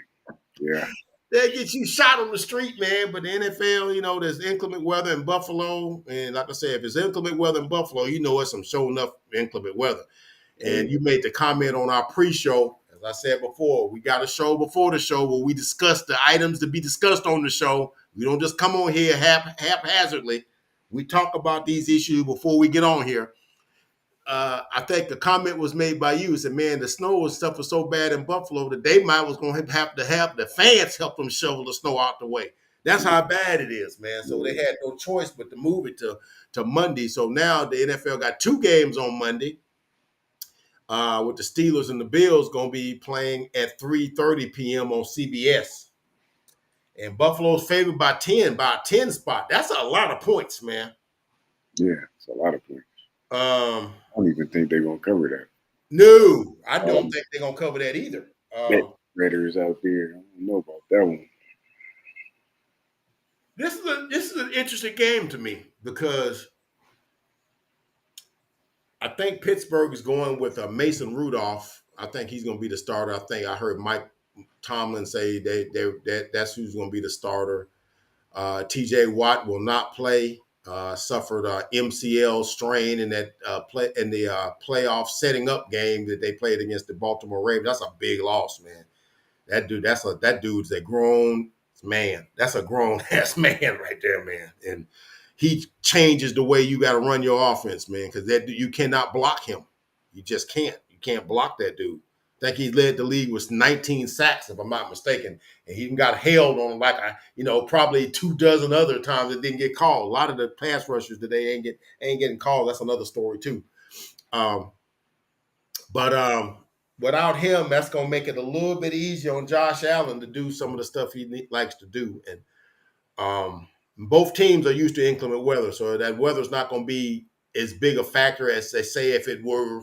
yeah, They get you shot on the street, man. But the NFL, there's inclement weather in Buffalo. And like I said, if it's inclement weather in Buffalo, it's some show enough inclement weather. oh And yeah, you made the comment on our pre-show. As I said before, we got a show before the show where we discuss the items to be discussed on the show. We don't just come on here haphazardly. We talk about these issues before we get on here. I think the comment was made by you. Said, man, the snow and stuff was so bad in Buffalo that they might was going to have the fans help them shovel the snow out the way. That's how bad it is, man. So they yeah, had no choice but to move it to Monday. So now the NFL got two games on Monday. With the Steelers and the Bills going to be playing at 3:30 p.m. on CBS. And Buffalo's favored by a 10 spot. That's a lot of points, man. yeah. It's a lot of points. Um, I don't even think they're gonna cover that. no, I don't Um, think they're going to cover that either. Bet Raiders out there. I don't know about that one. This is an interesting game to me because I think Pittsburgh is going with Mason Rudolph. I think he's going to be the starter. I think I heard Mike Tomlin say that's who's going to be the starter. T.J. Watt will not play. Suffered MCL strain in that playoff setting up game that they played against the Baltimore Ravens. That's a big loss, man. That dude's a grown man. That's a grown ass man right there, man. And he changes the way you got to run your offense, man, because that you cannot block him. You just can't. You can't block that dude. I think he led the league with 19 sacks, if I'm not mistaken, and he even got held on like probably 24 other times that didn't get called. A lot of the pass rushers today ain't getting called. That's another story too. Um, but without him, that's going to make it a little bit easier on Josh Allen to do some of the stuff he likes to do. And both teams are used to inclement weather, so that weather's not going to be as big a factor as they say if it were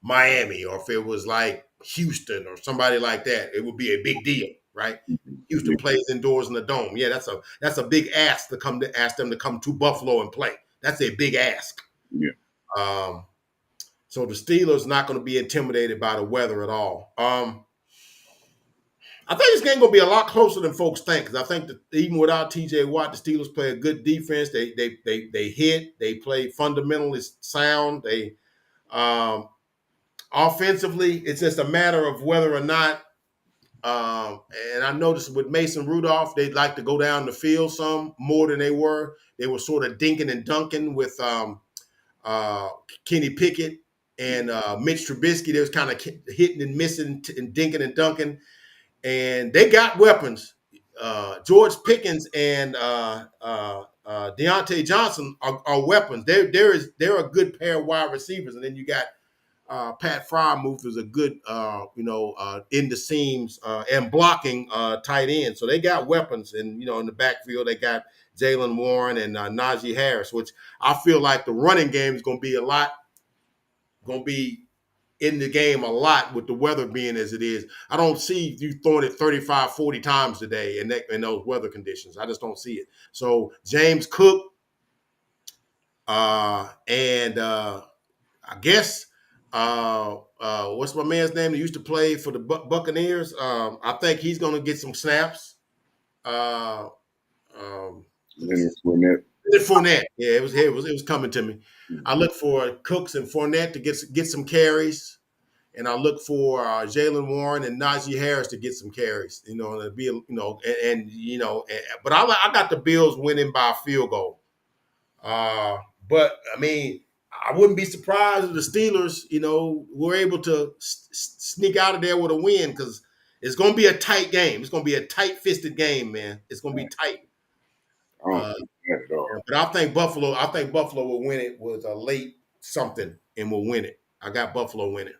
Miami or if it was like Houston or somebody like that. It would be a big deal, right? Yeah, Houston plays indoors in the dome. Yeah, that's a big ask to ask them to come to Buffalo and play. That's a big ask. yeah. Um, so the Steelers not going to be intimidated by the weather at all. I think this game going to be a lot closer than folks think because I think that even without T.J. Watt, the Steelers play a good defense. They hit. They play fundamentally sound. They offensively, it's just a matter of whether or not. And I noticed with Mason Rudolph, they'd like to go down the field some more than they were. They were sort of dinking and dunking with uh, Kenny Pickett and Mitch Trubisky. They was kind of hitting and missing and dinking and dunking. And they got weapons. George Pickens and Deontay Johnson are weapons. They're a good pair of wide receivers, and then you got Pat Fryermuth is a good in the seams and blocking tight end. So they got weapons, and in the backfield they got Jalen Warren and Najee Harris, which I feel like the running game is going to be in the game a lot with the weather being as it is. I don't see you throwing it 35, 40 times today in those weather conditions. I just don't see it. So James Cook and I guess what's my man's name that used to play for the Buccaneers? I think he's going to get some snaps. Uh, Leonard Fournette. Fournette, yeah, it was coming to me. I look for Cooks and Fournette to get some carries. And I look for Jalen Warren and Najee Harris to get some carries, and to be, but I got the Bills winning by a field goal. But I mean, I wouldn't be surprised if the Steelers, were able to sneak out of there with a win because it's going to be a tight game. It's going to be a tight-fisted game, man. It's going to be tight. I don't think that at all. But I think Buffalo will win it with a late something and will win it. I got Buffalo winning.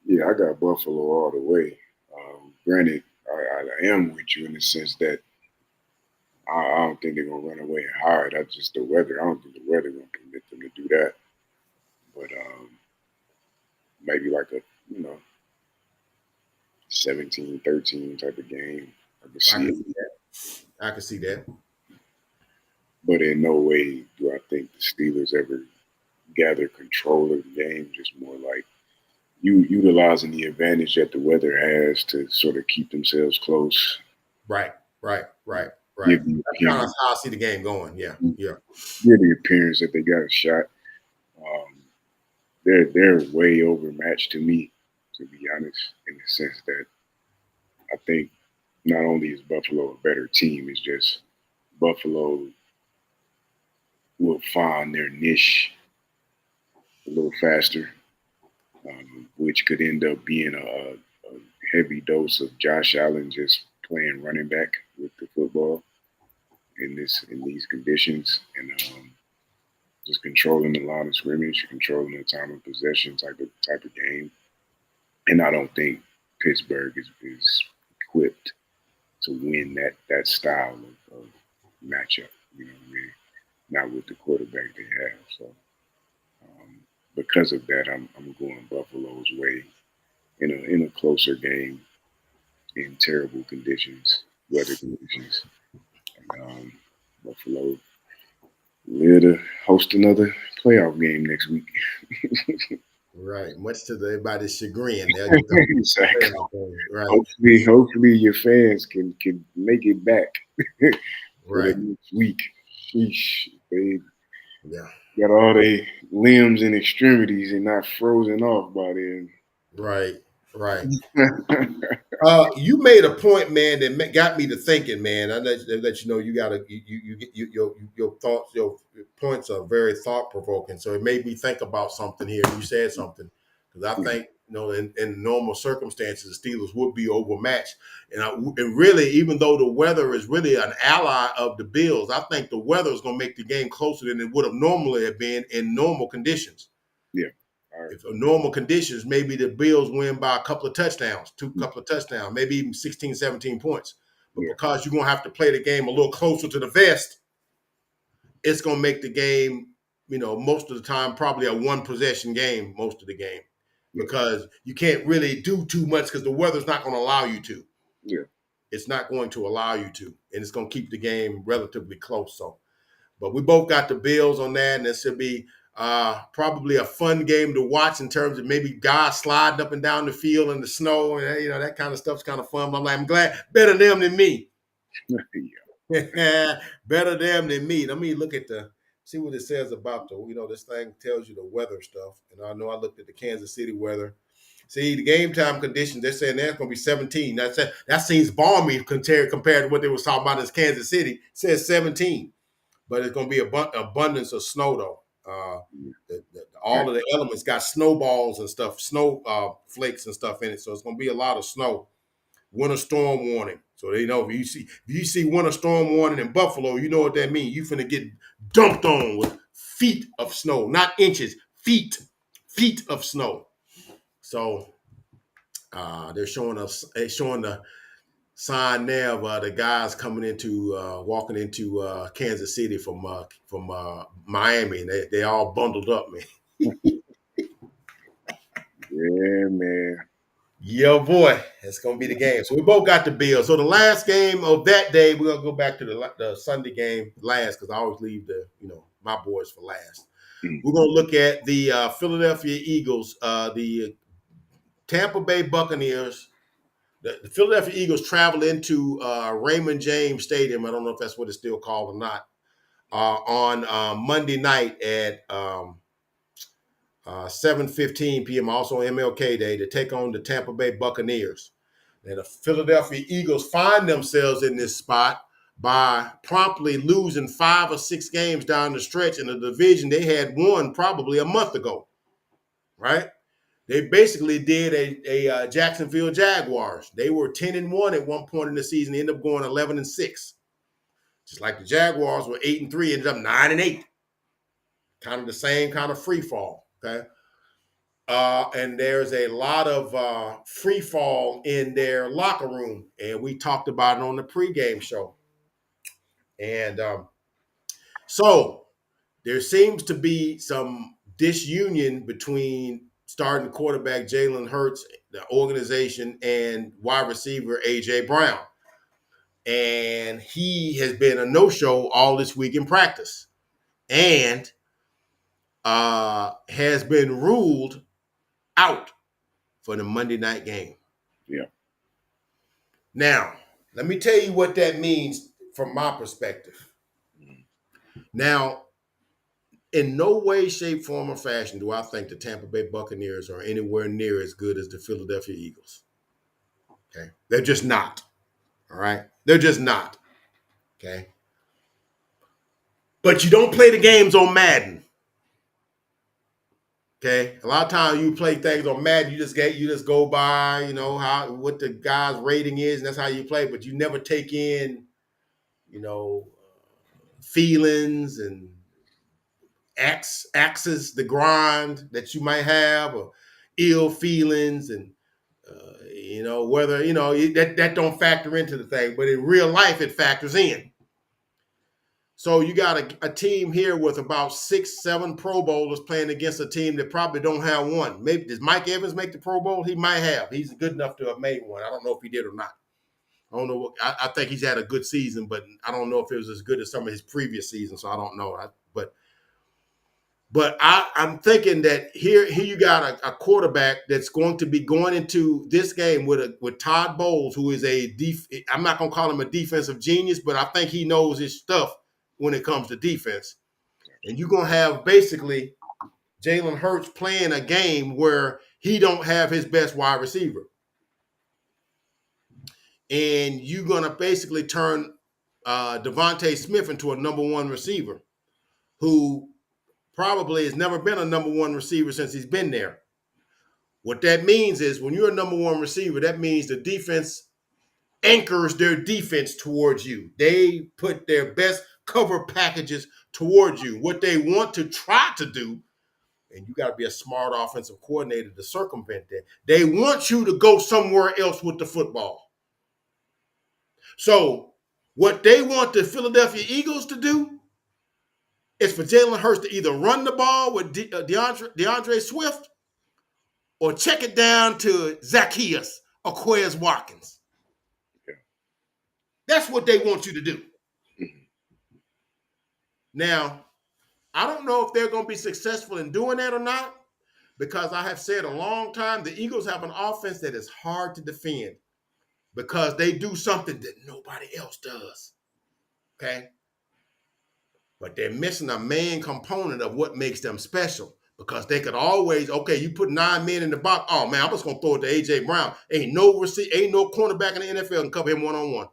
Yeah, I got Buffalo all the way. Granted, I am with you in the sense that I don't think they're gonna run away and hide. That's just the weather. I don't think the weather gonna permit them to do that. But maybe like a 17-13 type of game. I can see it. I can see that. But in no way do I think the Steelers ever gather control of the game. Just more like you utilizing the advantage that the weather has to sort of keep themselves close. Right. Give That's kind of how I see the game going. Yeah. Give the appearance that they got a shot. They're way overmatched to me, to be honest, in the sense that I think not only is Buffalo a better team, it's just Buffalo will find their niche a little faster, which could end up being a heavy dose of Josh Allen just playing running back with the football in these conditions, and just controlling the line of scrimmage, controlling the time of possession type of game. And I don't think Pittsburgh is equipped to win that style of matchup. You know what I mean? Not with the quarterback they have. So because of that, I'm going Buffalo's way in a closer game in terrible conditions, weather conditions. And Buffalo will to host another playoff game next week. Right, much to everybody's chagrin. Exactly. Right. Hopefully your fans can make it back for right. the next week. Sheesh. They Yeah. got all their limbs and extremities and not frozen off by then. Right. You made a point, man, that got me to thinking, man. I let you know you gotta your thoughts, your points are very thought provoking. So it made me think about something here. You said something because I think in normal circumstances the Steelers would be overmatched, and really, even though the weather is really an ally of the Bills, I think the weather is going to make the game closer than it would have normally have been in normal conditions. Yeah. If normal conditions, maybe the Bills win by a couple of touchdowns, maybe even 16, 17 points. But because you're going to have to play the game a little closer to the vest, it's going to make the game, most of the time, probably a one-possession game most of the game. Because you can't really do too much because the weather's not going to allow you to. Yeah. It's not going to allow you to. And it's going to keep the game relatively close. So, but we both got the Bills on that, and it should be probably a fun game to watch in terms of maybe guys sliding up and down the field in the snow, and that kind of stuff's kind of fun. I'm glad better them than me. Better them than me. Let me look at see what it says about this thing tells you the weather stuff. And I know I looked at the Kansas City weather. See, the game time conditions, they're saying there's going to be 17. That seems balmy compared to what they were talking about in Kansas City. It says 17. But it's going to be abundance of snow, though. All of the elements got snowballs and stuff, snow flakes and stuff in it. So it's going to be a lot of snow. winter storm warning. So they know if you see winter storm warning in Buffalo, you know what that means. You finna get dumped on with feet of snow, not inches, feet of snow. So they're showing the sign there of the guys coming into walking into Kansas City from Miami. They all bundled up, man. Yeah, man. Yeah, boy, it's gonna be the game. So we both got the Bills. So the last game of that day, we're gonna go back to the Sunday game last because I always leave my boys for last. We're gonna look at the Philadelphia Eagles, the Tampa Bay Buccaneers. The Philadelphia Eagles travel into Raymond James Stadium. I don't know if that's what it's still called or not. On Monday night at 7:15 p.m. Also MLK Day to take on the Tampa Bay Buccaneers. And the Philadelphia Eagles find themselves in this spot by promptly losing 5 or 6 games down the stretch in a division they had won probably a month ago, right? They basically did a Jacksonville Jaguars. They were 10-1 at one point in the season. They ended up going 11-6. Just like the Jaguars were 8-3, ended up 9-8. Kind of the same kind of free fall, okay? And there's a lot of free fall in their locker room. And we talked about it on the pregame show. And so there seems to be some disunion between starting quarterback Jalen Hurts, the organization, and wide receiver A.J. Brown. And he has been a no-show all this week in practice and has been ruled out for the Monday night game. Yeah. Now, let me tell you what that means from my perspective. Now, in no way, shape, form, or fashion do I think the Tampa Bay Buccaneers are anywhere near as good as the Philadelphia Eagles. Okay? They're just not. All right? They're just not. Okay? But you don't play the games on Madden. Okay? A lot of times you play things on Madden, you just go by, what the guy's rating is, and that's how you play, but you never take in, feelings and axes, the grind that you might have, or ill feelings, and whether that don't factor into the thing, but in real life it factors in. So you got a team here with about 6, 7 Pro Bowlers playing against a team that probably don't have one. Maybe does Mike Evans make the Pro Bowl? He might have. He's good enough to have made one. I don't know if he did or not. I don't know. I think he's had a good season, but I don't know if it was as good as some of his previous seasons. So I don't know. But I'm thinking that here you got a quarterback that's going to be going into this game with Todd Bowles, who is I'm not going to call him a defensive genius, but I think he knows his stuff when it comes to defense. And you're going to have basically Jalen Hurts playing a game where he don't have his best wide receiver. And you're going to basically turn Devontae Smith into a number 1 receiver who probably has never been a number 1 receiver since he's been there. What that means is when you're a number 1 receiver, that means the defense anchors their defense towards you. They put their best cover packages towards you. What they want to try to do, and you got to be a smart offensive coordinator to circumvent that, they want you to go somewhere else with the football. So what they want the Philadelphia Eagles to do is for Jalen Hurts to either run the ball with DeAndre Swift or check it down to Zacchaeus or Quez Watkins. Yeah. That's what they want you to do. Now, I don't know if they're going to be successful in doing that or not, because I have said a long time, the Eagles have an offense that is hard to defend because they do something that nobody else does. Okay? But they're missing a main component of what makes them special, because they could always, you put 9 men in the box. Oh man, I'm just gonna throw it to A.J. Brown. Ain't no cornerback in the NFL can cover him one-on-one,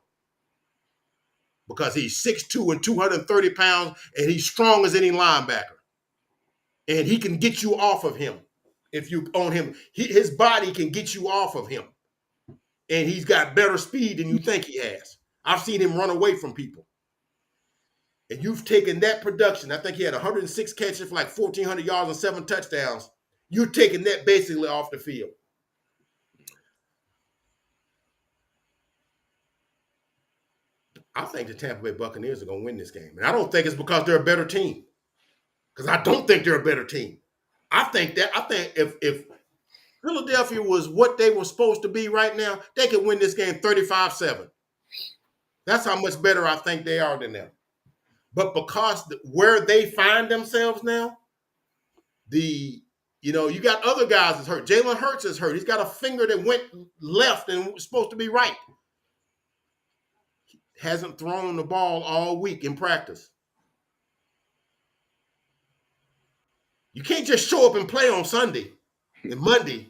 because he's 6'2" and 230 pounds, and he's strong as any linebacker, and he can get you off of him if you own him. His body can get you off of him. and he's got better speed than you think he has. I've seen him run away from people. And you've taken that production. I think he had 106 catches for like 1,400 yards and 7 touchdowns. You're taking that basically off the field. I think the Tampa Bay Buccaneers are going to win this game. And I don't think it's because they're a better team. Because I don't think they're a better team. I think if Philadelphia was what they were supposed to be right now, they could win this game 35-7. That's how much better I think they are than them. But because where they find themselves now, you got other guys that's hurt. Jalen Hurts is hurt. He's got a finger that went left and was supposed to be right. Hasn't thrown the ball all week in practice. You can't just show up and play on Sunday and Monday.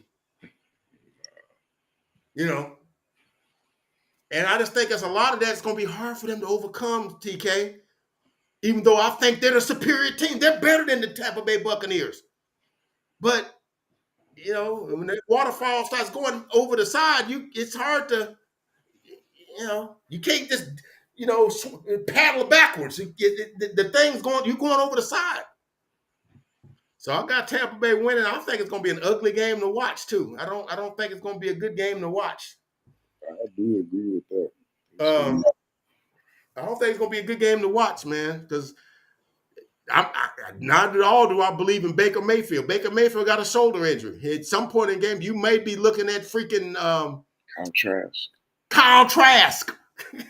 And I just think there's a lot of that's going to be hard for them to overcome, TK. Even though I think they're the superior team. They're better than the Tampa Bay Buccaneers. But, when that waterfall starts going over the side, it's hard to, you can't just, paddle backwards. The thing's you're going over the side. So I got Tampa Bay winning. I think it's going to be an ugly game to watch, too. I don't think it's going to be a good game to watch. I do agree with that. I don't think it's going to be a good game to watch, man, because not at all do I believe in Baker Mayfield. Baker Mayfield got a shoulder injury. At some point in the game, you may be looking at freaking Kyle Trask. You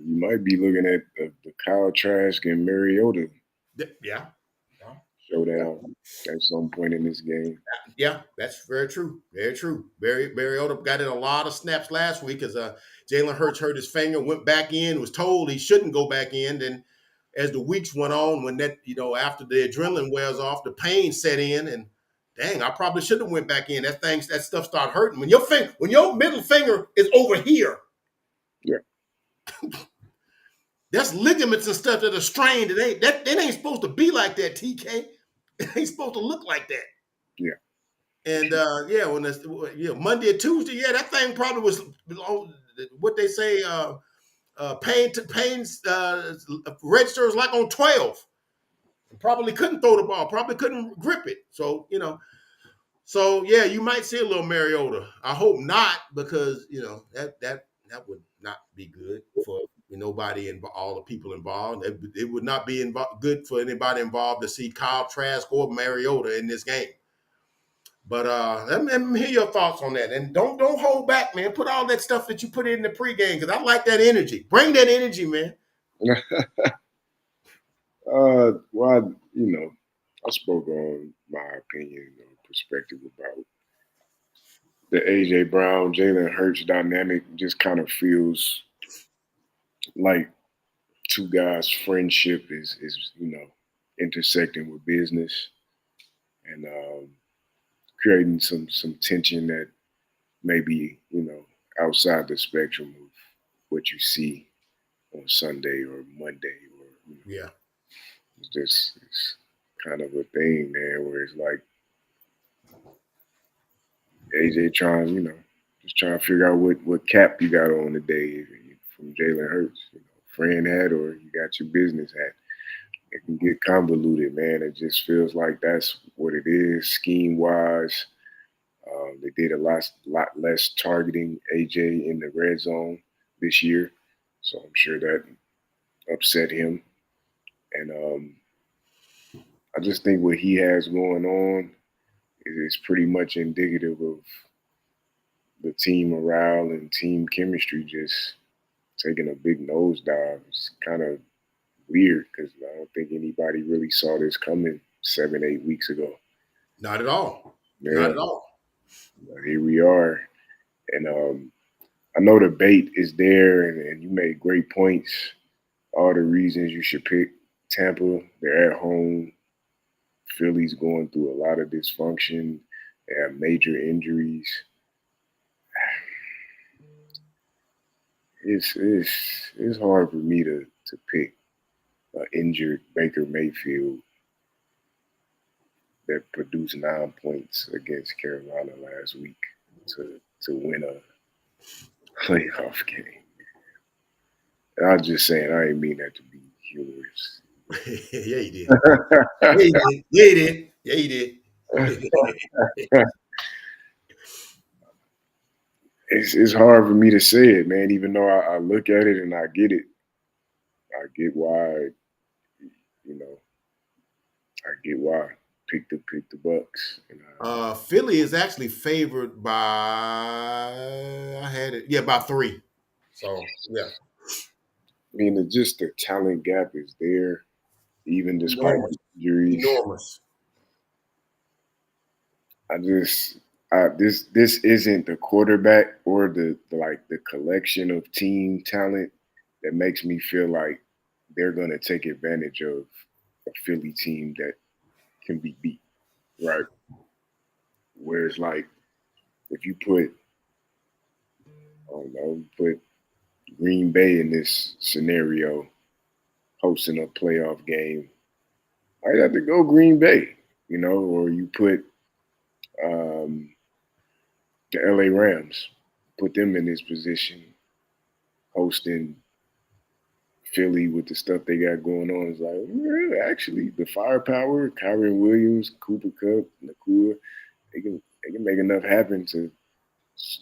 might be looking at the Kyle Trask and Mariota. Yeah. Showdown at some point in this game. Yeah, that's very true. Very true. Mariota got in a lot of snaps last week because Jalen Hurts hurt his finger, went back in, was told he shouldn't go back in. Then as the weeks went on, when that, after the adrenaline wears off, the pain set in, and dang, I probably should have went back in. That stuff started hurting. When your middle finger is over here, yeah, that's ligaments and stuff that are strained. It ain't supposed to be like that, TK. It ain't supposed to look like that. Yeah. And when Monday or Tuesday, that thing probably was what they say. Pain registers like on 12. Probably couldn't throw the ball. Probably couldn't grip it. So you might see a little Mariota. I hope not, because that would not be good for nobody and all the people involved. It would not be good for anybody involved to see Kyle Trask or Mariota in this game. But let me hear your thoughts on that. And don't hold back, man. Put all that stuff that you put in the pregame, because I like that energy. Bring that energy, man. Well, I spoke on my opinion or perspective about the AJ Brown, Jalen Hurts dynamic. Just kind of feels like two guys' friendship is intersecting with business and creating some tension that maybe outside the spectrum of what you see on Sunday or Monday, or it's kind of a thing, man, where it's like AJ trying to figure out what cap you got on today from Jalen Hurts, friend hat or you got your business hat. It can get convoluted, man. It just feels like that's what it is scheme wise. They did a lot less targeting AJ in the red zone this year, so I'm sure that upset him. And I just think what he has going on is pretty much indicative of the team morale and team chemistry just taking a big nosedive. It's kind of weird because I don't think anybody really saw this coming 7-8 weeks ago. Not at all. Yeah. Not at all. But here we are. And I know the bait is there, and you made great points. All the reasons you should pick Tampa. They're at home. Philly's going through a lot of dysfunction. They have major injuries. It's hard for me to pick an injured Baker Mayfield that produced 9 points against Carolina last week to win Playoff game. I was just saying, I didn't mean that to be humorous. Yeah, you did. Yeah, you did. Yeah, you did. Yeah, you did. It's hard for me to say it, man. Even though I look at it and I get it, I get why. You know, I get why. Pick the Bucks. And Philly is actually favored by by 3. So yeah, I mean, just the talent gap is there, even despite enormous, the injuries. enormous. I just this isn't the quarterback or the collection of team talent that makes me feel like they're gonna take advantage of a Philly team that can be beat, right? Whereas like if you put I don't know, put Green Bay in this scenario hosting a playoff game, I'd have to go Green Bay, or you put um, the LA Rams, put them in this position hosting Philly with the stuff they got going on. It's like, well, actually, the firepower, Kyron Williams, Cooper Kupp, Nakua, they can make enough happen to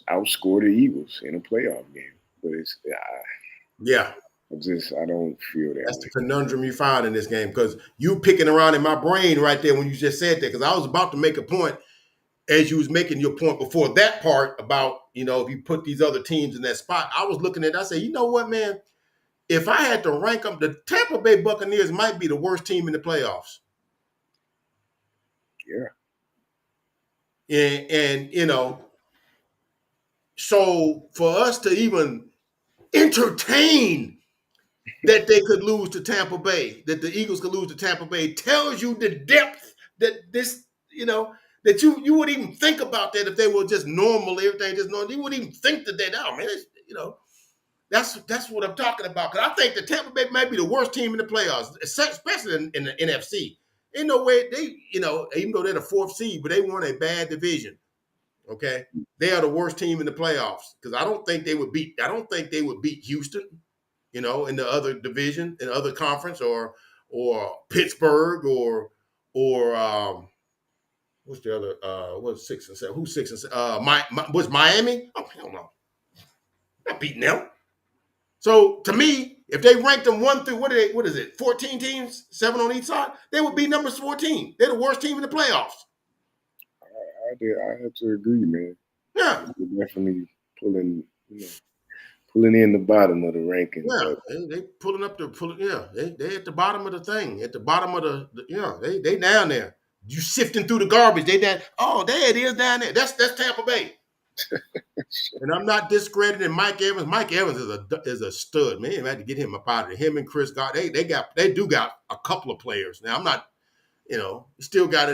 outscore the Eagles in a playoff game. But Yeah, I don't feel that that's the way. conundrum you find in this game because you picking around in my brain right there when you just said that because I was about to make a point as you was making your point before that part about if you put these other teams in that spot. I was looking at it, I said, you know what, man? If I had to rank them, the Tampa Bay Buccaneers might be the worst team in the playoffs. Yeah. And so for us to even entertain that they could lose to Tampa Bay, that the Eagles could lose to Tampa Bay, tells you the depth that this, that you wouldn't even think about that if they were just normal, everything just normal. You wouldn't even think that oh man, that's what I'm talking about. Because I think the Tampa Bay might be the worst team in the playoffs, especially in the NFC. Ain't no way they, even though they're the 4th seed, but they won a bad division. Okay, they are the worst team in the playoffs because I don't think they would beat. I don't think they would beat Houston. In the other division, in the other conference, or Pittsburgh, or what's the other? What's 6 and 7? Who's 6 and 7? Was Miami? Oh hell no, not beating them. So to me, if they ranked them 1 through what is it? 14 teams, 7 on each side. They would be number 14. They're the worst team in the playoffs. I have to agree, man. Yeah, They're definitely pulling, pulling in the bottom of the rankings. yeah. But They pulling up yeah. They at the bottom of the thing. At the bottom of they down there. You sifting through the garbage. They down. Oh, there it is down there. That's Tampa Bay. And I'm not discrediting Mike Evans. Mike Evans is a stud, man. I had to get him up out of there. Him and Chris God, they do got a couple of players. Now I'm not, you still got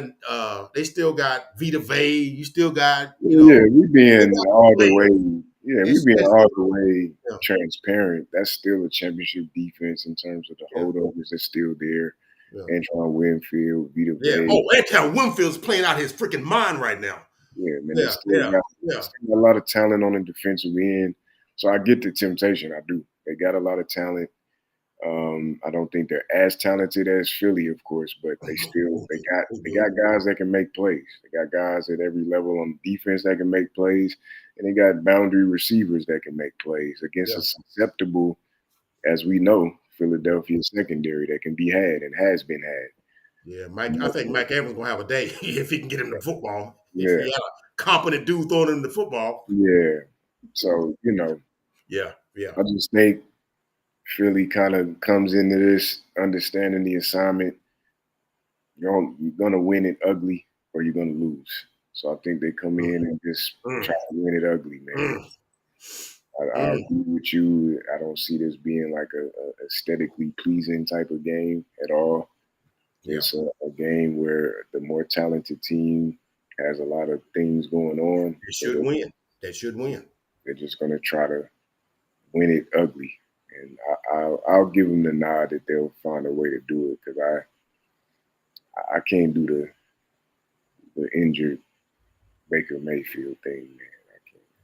they still got Vita Vey. You still got, yeah, we they being got all the players. way, It's yeah, transparent. That's still a championship defense in terms of the yeah, holdovers that's still there. yeah, Antoine Winfield, Vita yeah. Vey. Oh, Antoine Winfield's playing out his freaking mind right now. Yeah, man, Yeah, yeah, they yeah, still got a lot of talent on the defensive end. So I get the temptation. I do. They got a lot of talent. I don't think they're as talented as Philly, of course, but they got guys that can make plays. They got guys at every level on defense that can make plays, and they got boundary receivers that can make plays against yeah, a susceptible, as we know, Philadelphia secondary that can be had and has been had. yeah. I think Mike Evans gonna have a day if he can get him the football. If he Yeah, had a competent dude throwing him the football. yeah. So Yeah, yeah, I just think Philly kind of comes into this understanding the assignment. You're gonna win it ugly or you're gonna lose. So I think they come in and just mm, try to win it ugly, man. mm, I mm. agree with you. I don't see this being like a aesthetically pleasing type of game at all. Yeah, It's a game where the more talented team has a lot of things going on. they So should win. They should win. they're just gonna try to win it ugly. And I'll give them the nod that they'll find a way to do it because I can't do the injured Baker Mayfield thing, man.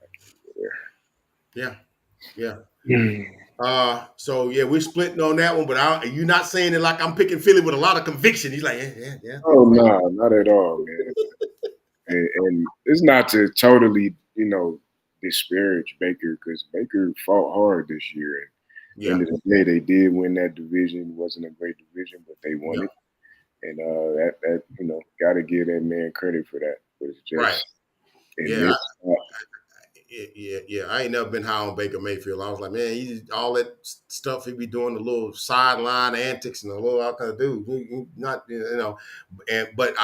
I can't go there. Yeah. Yeah. Mm. So yeah, we're splitting on that one, but you're not saying it like I'm picking Philly with a lot of conviction. He's like, yeah. Oh no, not at all, man. And it's not to totally, disparage Baker because Baker fought hard this year. End Yeah. of the day, they did win that division. It wasn't a great division, but they won Yeah. it. And that got to give that man credit for that. But it's Right. just in Yeah. this spot, Yeah. I ain't never been high on Baker Mayfield. I was like, man, he's all that stuff he be doing, the little sideline antics and the little all kind of dude. Not, but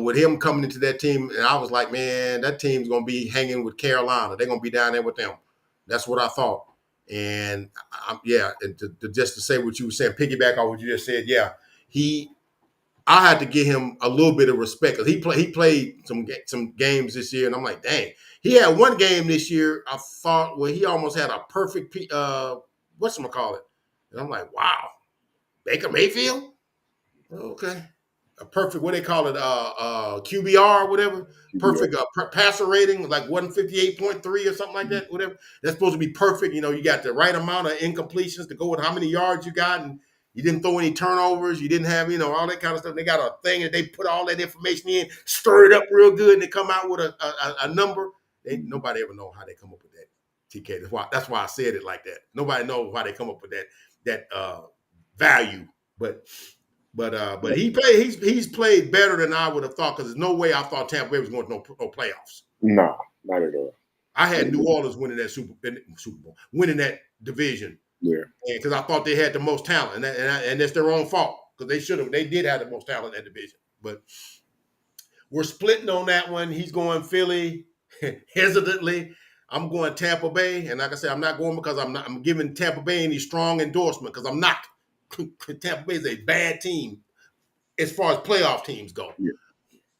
with him coming into that team, and I was like, man, that team's gonna be hanging with Carolina. They're gonna be down there with them. That's what I thought. And and just to say what you were saying, piggyback on what you just said, yeah, he I had to give him a little bit of respect because he played some games this year, and I'm like, dang, he had one game this year I thought where he almost had a perfect whatchamacallit, and I'm like, wow, Baker Mayfield, okay, a perfect what they call it QBR or whatever, perfect passer rating like 158.3 or something like that, whatever. That's supposed to be perfect. You got the right amount of incompletions to go with how many yards you got, and you didn't throw any turnovers. You didn't have all that kind of stuff. They got a thing that they put all that information in, stir it up real good, and they come out with a number. Nobody ever know how they come up with that. TK. That's why I said it like that. Nobody knows why they come up with that value, but he's played better than I would have thought because there's no way I thought Tampa Bay was going to no playoffs. no, not at all. I had New Orleans winning that Super Bowl, winning that division, Yeah, because I thought they had the most talent, and that's their own fault because they did have the most talent in that division. But we're splitting on that one. He's going Philly hesitantly. I'm going Tampa Bay, and like I said, I'm not going because I'm giving Tampa Bay any strong endorsement because I'm not. Tampa Bay is a bad team as far as playoff teams go. yeah.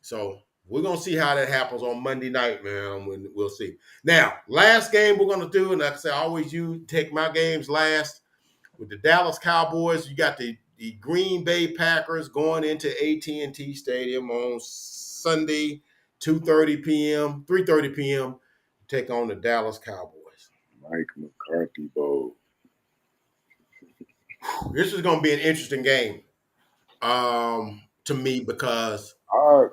So we're gonna see how that happens on Monday night, man. We'll see. Now, last game we're gonna do, and like I said, I always take my games last with the Dallas Cowboys. You got the Green Bay Packers going into AT&T Stadium on Sunday, 2:30 p.m., 3:30 p.m. Take on the Dallas Cowboys. Mike McCarthy Bowl. This is gonna be an interesting game, to me because.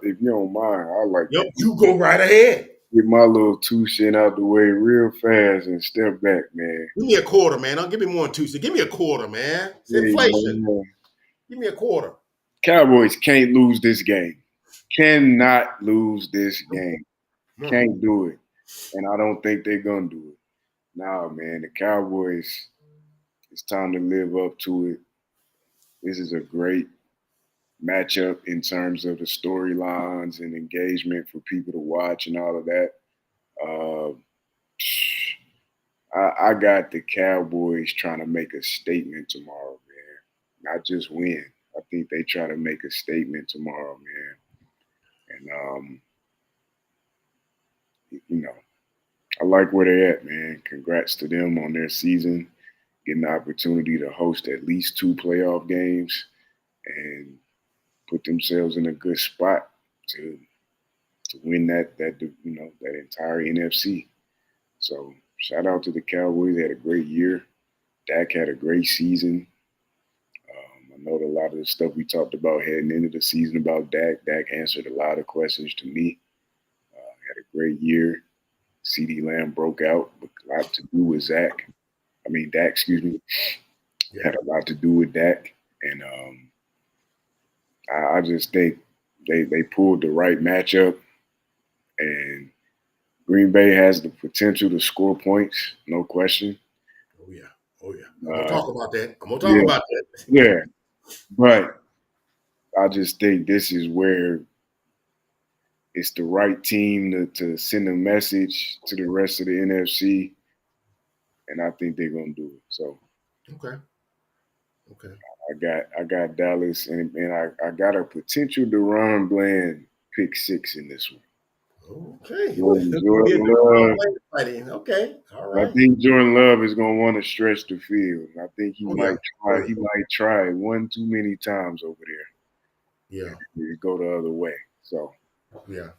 If you don't mind, I like Yep, to you go right ahead. get my little 2 cents out the way real fast and step back, man. Give me a quarter, man. Don't give me more than 2 cents. Give me a quarter, man. It's Hey, inflation. man. Give me a quarter. Cowboys can't lose this game. Cannot lose this game. Can't do it. And I don't think they're going to do it. Nah, man, the Cowboys, it's time to live up to it. This is a great matchup in terms of the storylines and engagement for people to watch and all of that. Uh, I got the Cowboys trying to make a statement tomorrow, man. Not just win. I think they try to make a statement tomorrow, man. And I like where they're at, man. Congrats to them on their season, getting the opportunity to host at least 2 playoff games and put themselves in a good spot to win that entire NFC. So shout out to the Cowboys. They had a great year. Dak had a great season. I know a lot of the stuff we talked about heading into the season about Dak. Dak answered a lot of questions to me. Had a great year. CeeDee Lamb broke out, with a lot to do with Dak, excuse me. Yeah. Had a lot to do with Dak. And I just think they pulled the right matchup. And Green Bay has the potential to score points, no question. Oh yeah. I'm gonna talk about that. Yeah. But I just think this is where it's the right team to send a message to the rest of the NFC, and I think they're gonna do it. So Okay. I got Dallas, and I got a potential DeRon Bland pick 6 in this one. Okay. Jordan Love. Okay. All I right. think Jordan Love is gonna want to stretch the field. I think he might try. Yeah. He might try it one too many times over there. Yeah. And go the other way. So Yeah.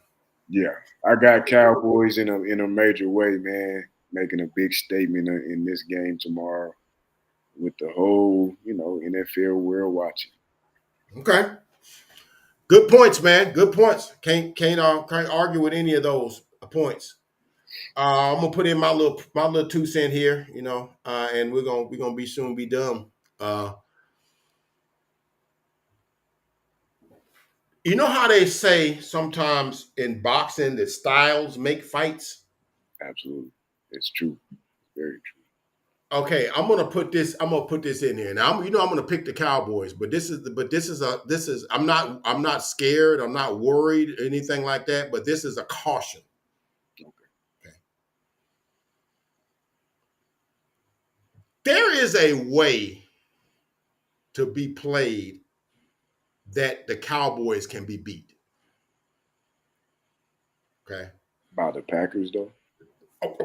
yeah, I got Cowboys in a major way, man. making a big statement in this game tomorrow with the whole, NFL world watching. Okay. Good points, man. Good points. Can't argue with any of those points. I'm gonna put in my little 2 cent here, and we're gonna be done. Uh, you know how they say sometimes in boxing that styles make fights. Absolutely, it's true. Very true. Okay, I'm gonna put this. I'm gonna put this in here. Now, I'm gonna pick the Cowboys, but this is. I'm not scared. I'm not worried, anything like that. But this is a caution. Okay. There is a way to be played that the Cowboys can be beat. Okay. By the Packers, though.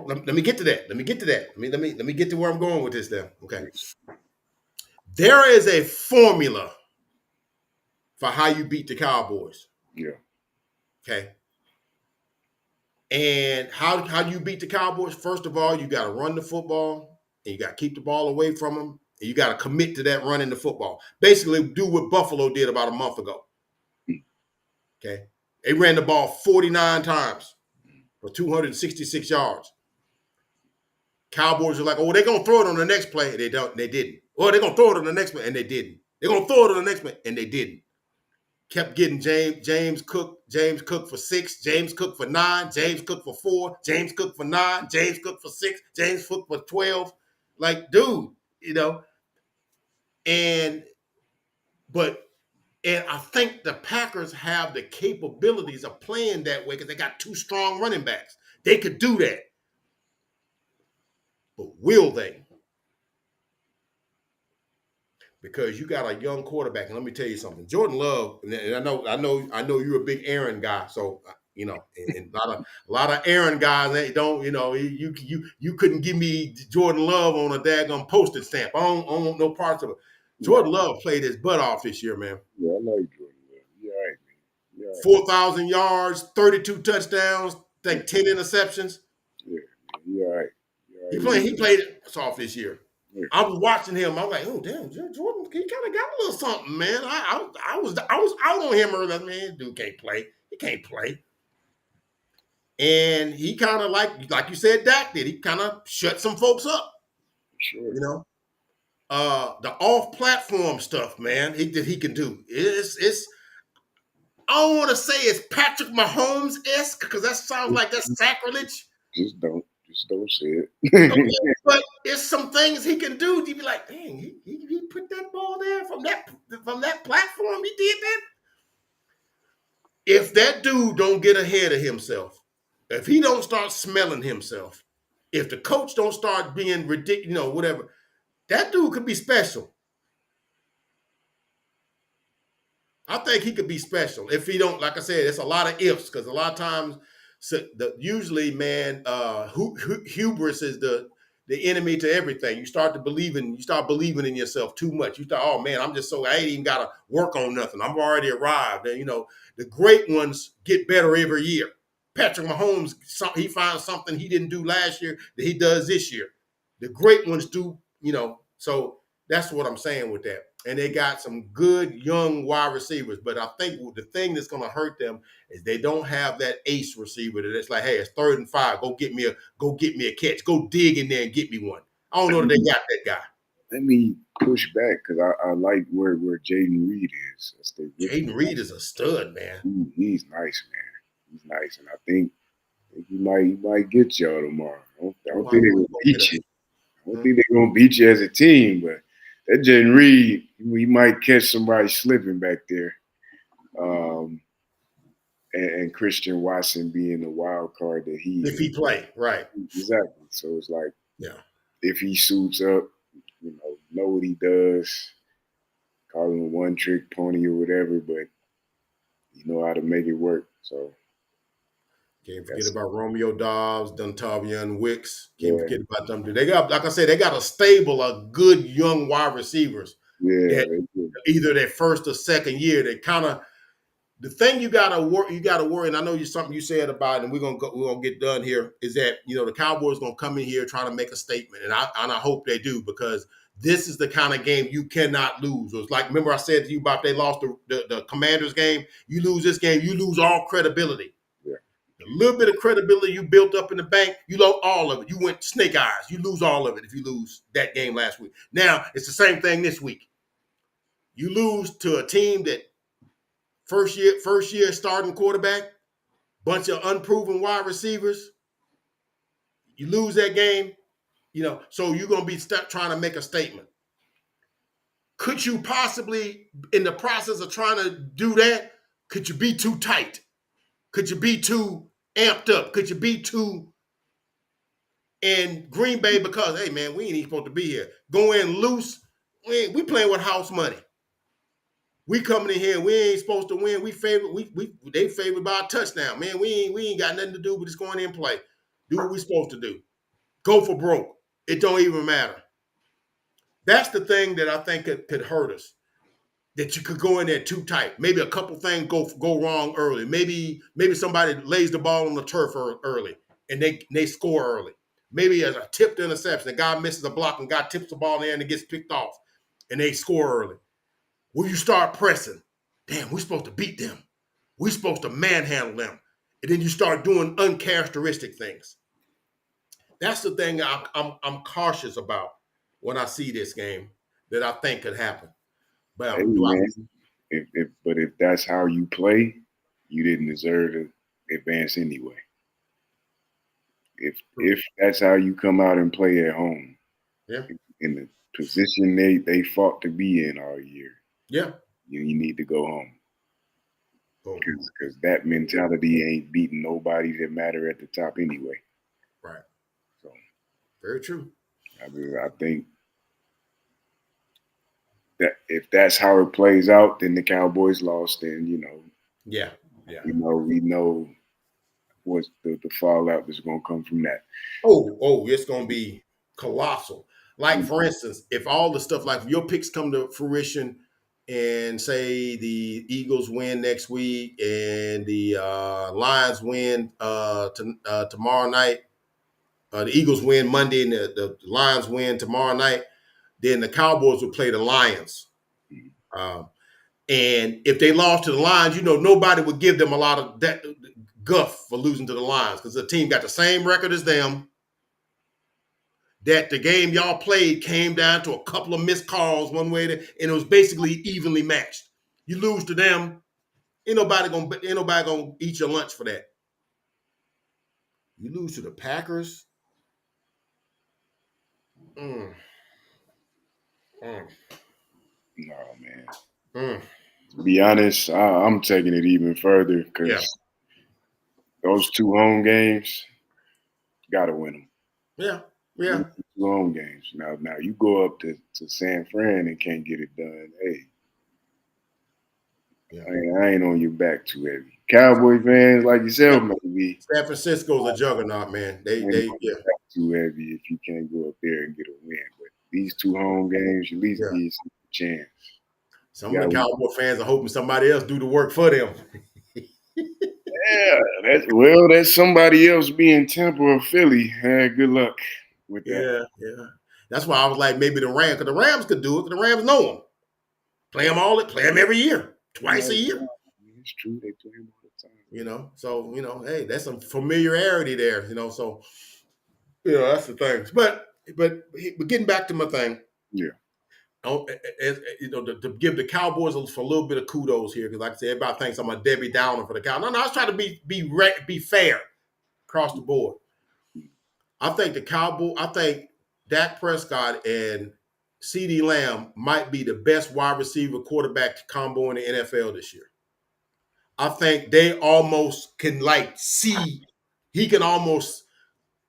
Let me get to that. Let me get to that. Let me get to where I'm going with this now. Okay. There is a formula for how you beat the Cowboys. Yeah. Okay. And how do you beat the Cowboys? First of all, you got to run the football and you got to keep the ball away from them. And you got to commit to that running the football. Basically, do what Buffalo did about a month ago. Okay. They ran the ball 49 times for 266 yards. Cowboys are like, oh, they're gonna throw it on the next play. They didn't. Oh, they're gonna throw it on the next play, and they didn't. They're gonna throw it on the next play, and they didn't. Kept getting James Cook for 6, James Cook for 9, James Cook for 4, James Cook for 9, James Cook for 6, James Cook for 12. Like, dude, and I think the Packers have the capabilities of playing that way because they got 2 strong running backs. They could do that. But will they? Because you got a young quarterback, and let me tell you something. Jordan Love, and I know you're a big Aaron guy, so and a lot of Aaron guys they don't, you couldn't give me Jordan Love on a daggone postage stamp. I don't want no parts of it. Jordan Love played his butt off this year, man. Yeah, I like Jordan Love. You're right, man. You're right. 4,000 yards, 32 touchdowns, I think 10 interceptions. Yeah, you're right. He played it soft this year. Yeah. I was watching him. I was like, oh damn, Jordan, he kind of got a little something, man. I was out on him earlier. Man, dude can't play. He can't play. And he kind of like you said, Dak did. He kind of shut some folks up. Sure. The off-platform stuff, man. He can do. It's. I don't want to say it's Patrick Mahomes-esque because that sounds like that's sacrilege. Just don't say it. But it's some things he can do. You'd be like, dang, he put that ball there from that platform. He did that. If that dude don't get ahead of himself, if he don't start smelling himself, if the coach don't start being ridiculous, whatever, that dude could be special. I think he could be special. If he don't, like I said, it's a lot of ifs because a lot of times, usually, man, hubris is the enemy to everything. You start believing in yourself too much. You thought, oh man, I ain't even got to work on nothing. I'm already arrived. And the great ones get better every year. Patrick Mahomes, he finds something he didn't do last year that he does this year. The great ones do, so that's what I'm saying with that. And they got some good young wide receivers. But I think the thing that's going to hurt them is they don't have that ace receiver that's like, hey, it's 3rd and 5. Go get me a catch. Go dig in there and get me one. I don't know that they got that guy. Let me push back because I like where Jaden Reed is. Jaden Reed is a stud, man. He's nice, man. He's nice, and I think he might get y'all tomorrow. I don't think they're gonna beat you. I don't think they're gonna beat you as a team, but that Jaden Reed, we might catch somebody slipping back there. And Christian Watson being the wild card that he if he play, right. Exactly. So it's like, yeah, if he suits up, know what he does, call him a one-trick pony or whatever, but you know how to make it work. So can't forget about Romeo Dobbs, Dontavian Wicks. Can't forget about them. They got, like I said, they got a stable of good young wide receivers. Yeah, either their first or second year. The thing you gotta worry, and I know you something you said about it, and we're gonna get done here, is that the Cowboys gonna come in here trying to make a statement, and I hope they do, because this is the kind of game you cannot lose. It was like, remember I said to you about they lost the Commanders game. You lose this game, you lose all credibility. Yeah. A little bit of credibility you built up in the bank, you lost all of it. You went snake eyes. You lose all of it if you lose that game last week. Now it's the same thing this week. You lose to a team that first year starting quarterback, bunch of unproven wide receivers. You lose that game, so you're gonna be trying to make a statement. Could you possibly, in the process of trying to do that, could you be too tight? Could you be too amped up? Could you be too in Green Bay because, hey, man, we ain't even supposed to be here. Go in loose. We playing with house money. We coming in here. We ain't supposed to win. They favored by a touchdown. Man, we ain't got nothing to do with just going in and play. Do what we supposed to do. Go for broke. It don't even matter. That's the thing that I think could hurt us. That you could go in there too tight. Maybe a couple things go wrong early. Maybe somebody lays the ball on the turf early and they score early. Maybe as a tipped interception, the guy misses a block and guy tips the ball in there and it gets picked off and they score early. Will you start pressing? Damn, we're supposed to beat them. We're supposed to manhandle them. And then you start doing uncharacteristic things. That's the thing I'm cautious about when I see this game that I think could happen. But hey, man, if that's how you play, you didn't deserve to advance anyway. If that's how you come out and play at home, yeah, in the position they fought to be in all year, yeah, you need to go home. Because that mentality ain't beating nobody that matter at the top anyway. Right. So very true. I think that if that's how it plays out, then the Cowboys lost. Then yeah. We know what's the fallout that's going to come from that. Oh, it's going to be colossal. Like, for instance, if all the stuff, like if your picks come to fruition and say the Eagles win next week and the Lions win tomorrow night, the Eagles win Monday and the Lions win tomorrow night, then the Cowboys will play the Lions. And if they lost to the Lions, nobody would give them a lot of that guff for losing to the Lions because the team got the same record as them. That the game y'all played came down to a couple of missed calls one way, and it was basically evenly matched. You lose to them, ain't nobody gonna eat your lunch for that. You lose to the Packers. No, man. To be honest, I'm taking it even further because those 2 home games, gotta win them. Yeah. 2 home games. Now you go up to San Fran and can't get it done. Hey, I ain't on your back too heavy. Cowboy fans like yourself, maybe. San Francisco's a juggernaut, man. They too heavy if you can't go up there and get a win. But these 2 home games, you at least give yourself a chance. Some of the Cowboy fans are hoping somebody else do the work for them. Yeah, that's somebody else being Tampa or Philly. Good luck with that. Yeah. That's why I was like, maybe the Rams, because the Rams could do it, because the Rams know them. Play them every year, twice a year. It's true, they play them all the time. So hey, that's some familiarity there. So that's the thing. But getting back to my thing. Yeah. To give the Cowboys a little bit of kudos here, because like I said, everybody thinks I'm a Debbie Downer for the Cowboys. No, I was trying to be fair across the board. I think Dak Prescott and CeeDee Lamb might be the best wide receiver quarterback combo in the NFL this year. I think they almost can see, he can almost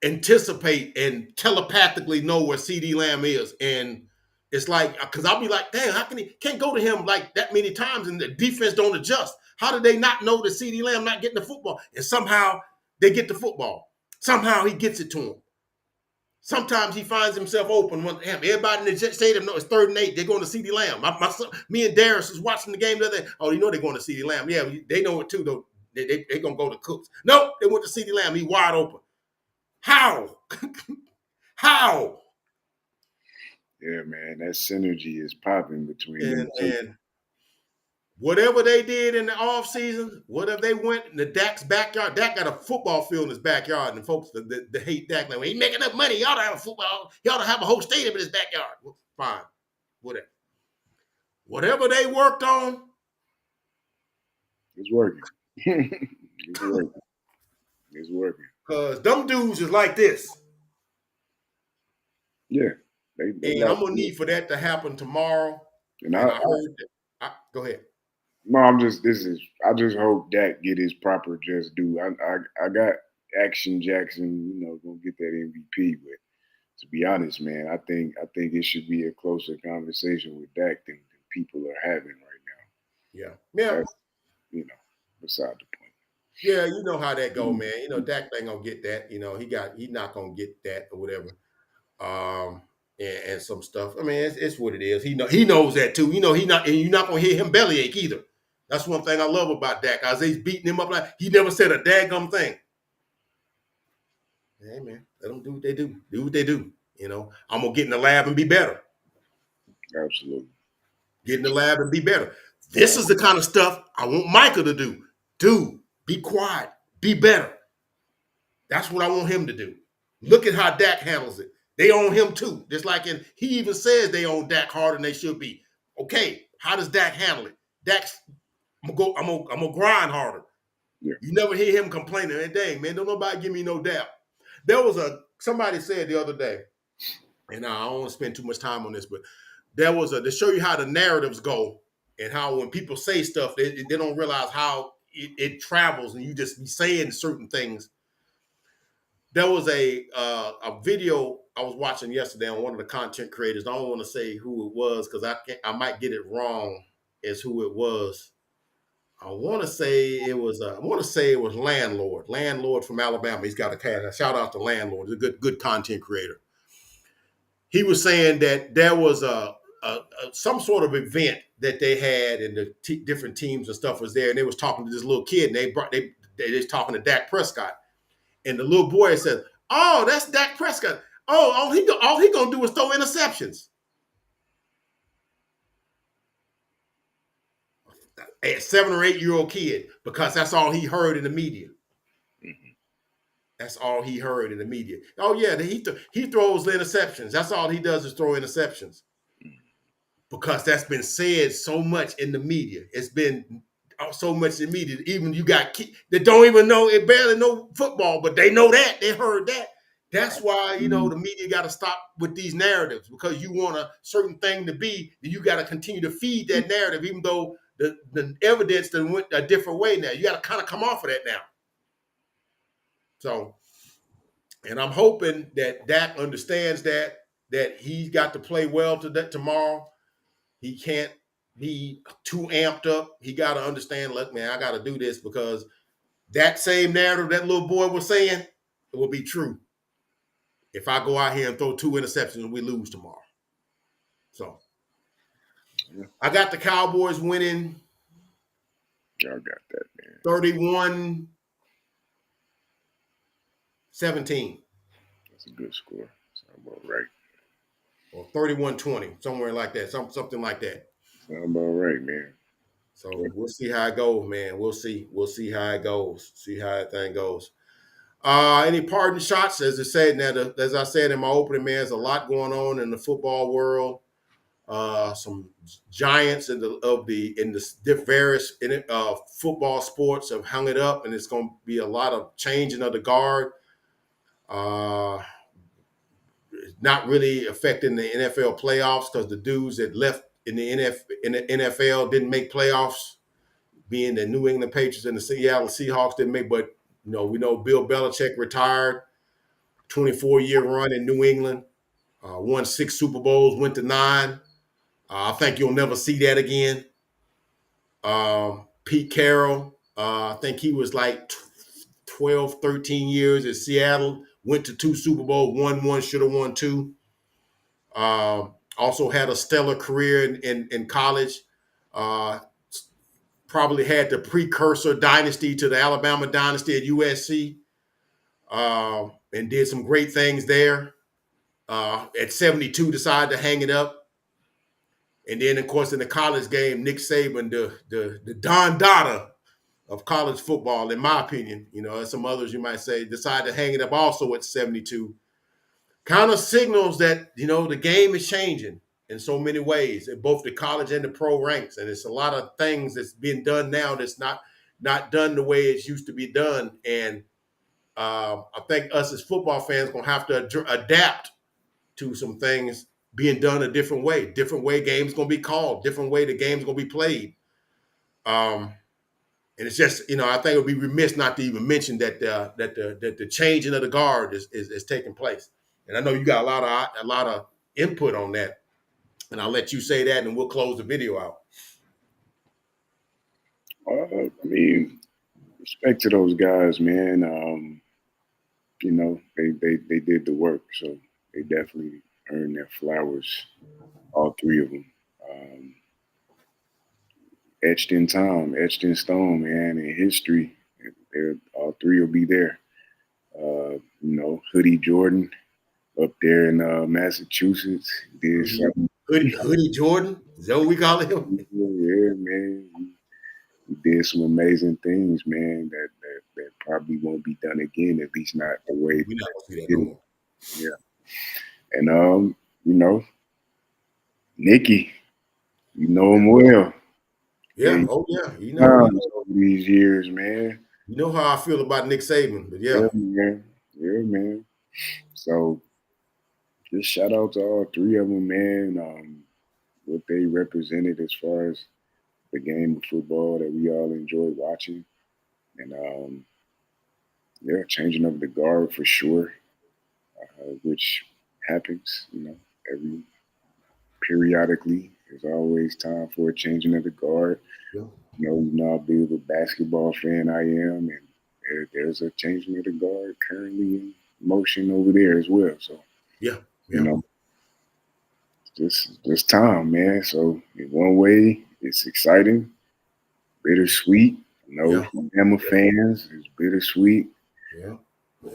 anticipate and telepathically know where CeeDee Lamb is. And it's like, because I'll be like, damn, how can he can't go to him like that many times and the defense don't adjust? How did they not know that CeeDee Lamb not getting the football? And somehow they get the football. Somehow he gets it to him. Sometimes he finds himself open. Everybody in the stadium knows it's 3rd and 8. They're going to CeeDee Lamb. My son, me and Darius was watching the game the other day. Oh, you know they're going to CeeDee Lamb. Yeah, they know it too, though. They're going to go to Cooks. Nope, they went to CeeDee Lamb. He wide open. How? How? Yeah, man, that synergy is popping between them two. And whatever they did in the offseason, whatever they went in the Dak's backyard, Dak got a football field in his backyard, and folks that hate Dak, like, well, he making enough money. He ought to have a football. He ought to have a whole stadium in his backyard. Well, fine, whatever. Whatever they worked on, it's working. It's working. It's working. Because them dudes is like this. Yeah. And I'm gonna need for that to happen tomorrow. And I heard that. Go ahead. No, I just hope Dak get his proper just due. I got Action Jackson, gonna get that MVP, but to be honest, man, I think it should be a closer conversation with Dak than people are having right now. Yeah. That's, beside the point. Yeah, you know how that go, man. Dak ain't gonna get that. He not gonna get that or whatever. And some stuff. I mean, it's what it is. He knows that too. You're not gonna hear him bellyache either. That's one thing I love about Dak. Isaiah's beating him up like he never said a daggum thing. Hey man, let them do what they do. Do what they do. I'm gonna get in the lab and be better. Absolutely. Get in the lab and be better. This is the kind of stuff I want Micah to do. Do be quiet, be better. That's what I want him to do. Look at how Dak handles it. They own him too. Just like he even says they own Dak harder than they should be. Okay, how does Dak handle it? I'm gonna grind harder. Yeah. You never hear him complaining. Hey, dang, man, don't nobody give me no doubt. There was somebody said the other day, and I don't want to spend too much time on this, but there was to show you how the narratives go and how when people say stuff, they don't realize how it travels and you just be saying certain things. There was a video I was watching yesterday on one of the content creators. I don't want to say who it was because I might get it wrong as who it was. I want to say it was Landlord from Alabama. He's got a shout out to Landlord. He's a good content creator. He was saying that there was some sort of event that they had and the different teams and stuff was there, and they was talking to this little kid, and they was talking to Dak Prescott. And the little boy said, "Oh, that's Dak Prescott. Oh, all he gonna do is throw interceptions." A 7 or 8 year old kid, because that's all he heard in the media. Mm-hmm. That's all he heard in the media. Oh yeah, he throws the interceptions. That's all he does is throw interceptions. Because that's been said so much in the media. It's been so much in the media. Even you got kids that don't even know, it barely know football, but they know that. They heard that. That's why, the media got to stop with these narratives, because you want a certain thing to be, you got to continue to feed that narrative, even though the evidence that went a different way now. You got to kind of come off of that now. So, and I'm hoping that Dak understands that he's got to play well tomorrow. He can't be too amped up. He got to understand, look, man, I got to do this, because that same narrative that little boy was saying, it will be true if I go out here and throw 2 interceptions and we lose tomorrow. So, I got the Cowboys winning. Y'all got that, man. 31-17. That's a good score. Sound about right. Or 31-20, somewhere like that. Something like that. Sound about right, man. So we'll see how it goes, man. We'll see how it goes. See how that thing goes. Any parting shots? As I said in my opening, man, there's a lot going on in the football world. Some giants in the various football sports have hung it up, and it's going to be a lot of changing of the guard. Not really affecting the NFL playoffs, because the dudes that left in the NFL didn't make playoffs, being the New England Patriots and the Seattle Seahawks didn't make. But we know Bill Belichick retired, 24-year run in New England, won 6 Super Bowls, went to 9. I think you'll never see that again. Pete Carroll, I think he was like 12, 13 years at Seattle, went to 2 Super Bowls, won one, should have won two. Also had a stellar career in college. Uh, Probably had the precursor dynasty to the Alabama dynasty at USC, and did some great things there. At 72, decided to hang it up. And then, of course, in the college game, Nick Saban, the Don Dada of college football, in my opinion, and some others you might say, decided to hang it up also at 72. Kind of signals that, the game is changing in so many ways in both the college and the pro ranks. And it's a lot of things that's being done now that's not done the way it's used to be done. And I think us as football fans going to have to adapt to some things being done a different way games going to be called, different way the game's going to be played. And it's just, I think it would be remiss not to even mention that the changing of the guard is taking place. And I know you got a lot of input on that. And I'll let you say that, and we'll close the video out. I mean, respect to those guys, man. They did the work, so they definitely earned their flowers. All three of them. Etched in time, etched in stone, man, in history. All three will be there. Hoodie Jordan up there in Massachusetts did something. Hoodie Jordan, is that what we call him? Yeah, man. He did some amazing things, man. That probably won't be done again. At least not the way. We're not gonna see that no more. Yeah, and Nicky, you know him well. Yeah. Oh yeah. Over these years, man. You know how I feel about Nick Saban, but Yeah, man. Yeah, man. So just shout out to all three of them, man. What they represented as far as the game of football that we all enjoy watching. And changing of the guard for sure, which happens, every periodically. There's always time for a changing of the guard. Yeah. You know how big of a basketball fan I am, and there's a changing of the guard currently in motion over there as well. So just time, man. So in one way, it's exciting, bittersweet. Bama fans, it's bittersweet. Yeah,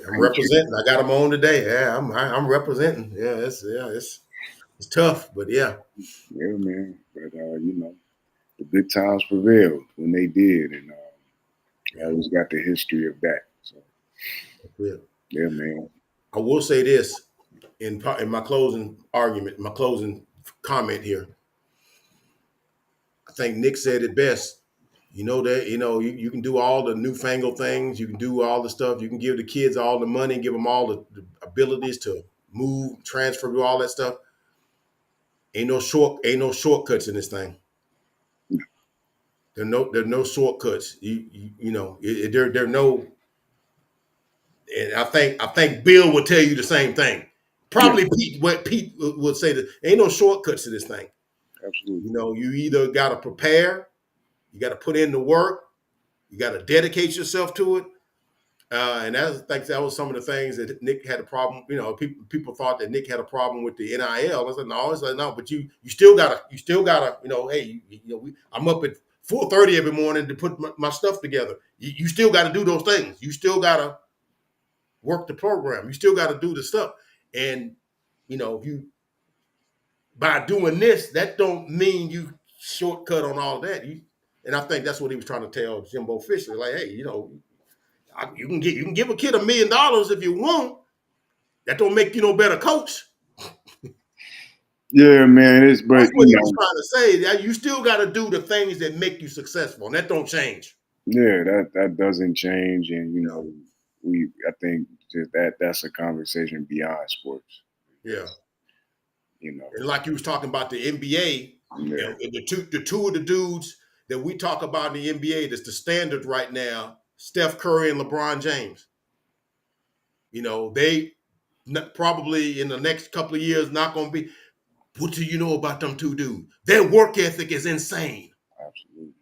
I'm representing. I got them on today. Yeah, I'm representing. Yeah, it's tough, but yeah. Yeah, man. But the good times prevailed when they did, and I always got the history of that. So yeah, man. I will say this in my closing argument, my closing comment here. I think Nick said it best. You can do all the newfangled things. You can do all the stuff. You can give the kids all the money, give them all the abilities to move, transfer, do all that stuff. Ain't no shortcuts in this thing. There are no shortcuts. There are no. And I think Bill would tell you the same thing. Probably Pete would say that ain't no shortcuts to this thing. Absolutely. You either got to prepare, you got to put in the work, you got to dedicate yourself to it. And I think that was some of the things that Nick had a problem. People thought that Nick had a problem with the NIL. I said, no, but you still gotta, hey, I'm up at 4:30 every morning to put my stuff together. You still got to do those things. You still got to work the program. You still got to do the stuff. And, if you, by doing this, that don't mean you shortcut on all that. And I think that's what he was trying to tell Jimbo Fisher. Like, hey, you can give a kid $1 million if you want. That don't make you no better coach. Yeah, man. That's what he was trying to say. That you still got to do the things that make you successful, and that don't change. Yeah, that doesn't change, and I think just that's a conversation beyond sports. Yeah, and like you was talking about the NBA, and the two of the dudes that we talk about in the NBA that's the standard right now, Steph Curry and LeBron James. They probably in the next couple of years not going to be. What do you know about them two dudes? Their work ethic is insane. Absolutely.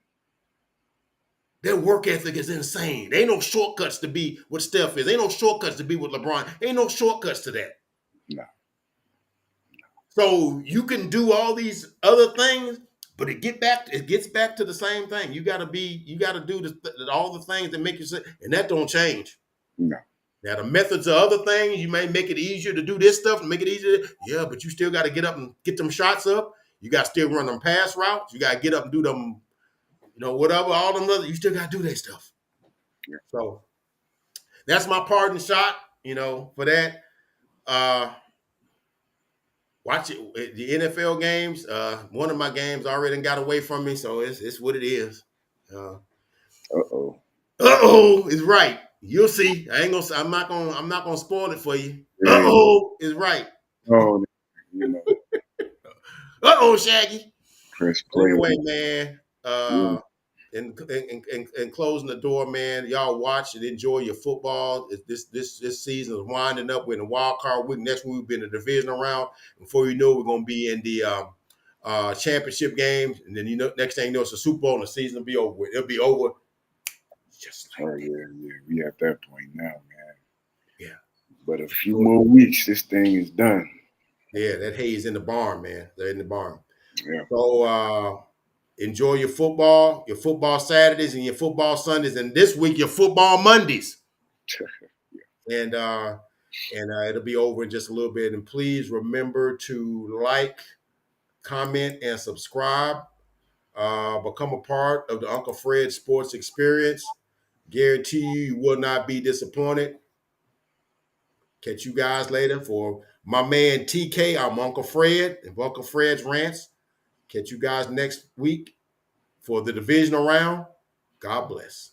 Their work ethic is insane. There ain't no shortcuts to be what Steph is. Ain't no shortcuts to be with LeBron. Ain't no shortcuts to that. No. So you can do all these other things, but it gets back to the same thing. You got to do all the things that make you say, and that don't change. No. Now the methods of other things, you may make it easier to do this stuff and make it easier. Yeah, but you still got to get up and get them shots up. You got to still run them pass routes. You got to get up and do them, whatever, all them other, you still got to do that stuff. Yeah. So that's my parting shot, for that. Watch it. The NFL games. One of my games already got away from me, so it's what it is. Is right. You'll see. I'm not gonna spoil it for you. Yeah. Is right. Oh, Shaggy. Press play. Anyway, man. In closing the door, man, y'all watch and enjoy your football. This season is winding up. We're in the wild card week. Next week we'll be in the divisional round. Before you know, we're gonna be in the championship games, and then next thing you know, it's a Super Bowl, and the season will be over. It'll be over. Just like yeah. We at that point now, man. Yeah. But a few more weeks, this thing is done. Yeah, that hay is in the barn, man. They're in the barn. Yeah. So enjoy your football Saturdays and your football Sundays, and this week your football Mondays. And it'll be over in just a little bit. And please remember to like, comment, and subscribe. Become a part of the Uncle Fred Sports Experience. Guarantee you will not be disappointed. Catch you guys later. For my man TK, I'm Uncle Fred and Uncle Fred's Rants. Catch you guys next week for the divisional round. God bless.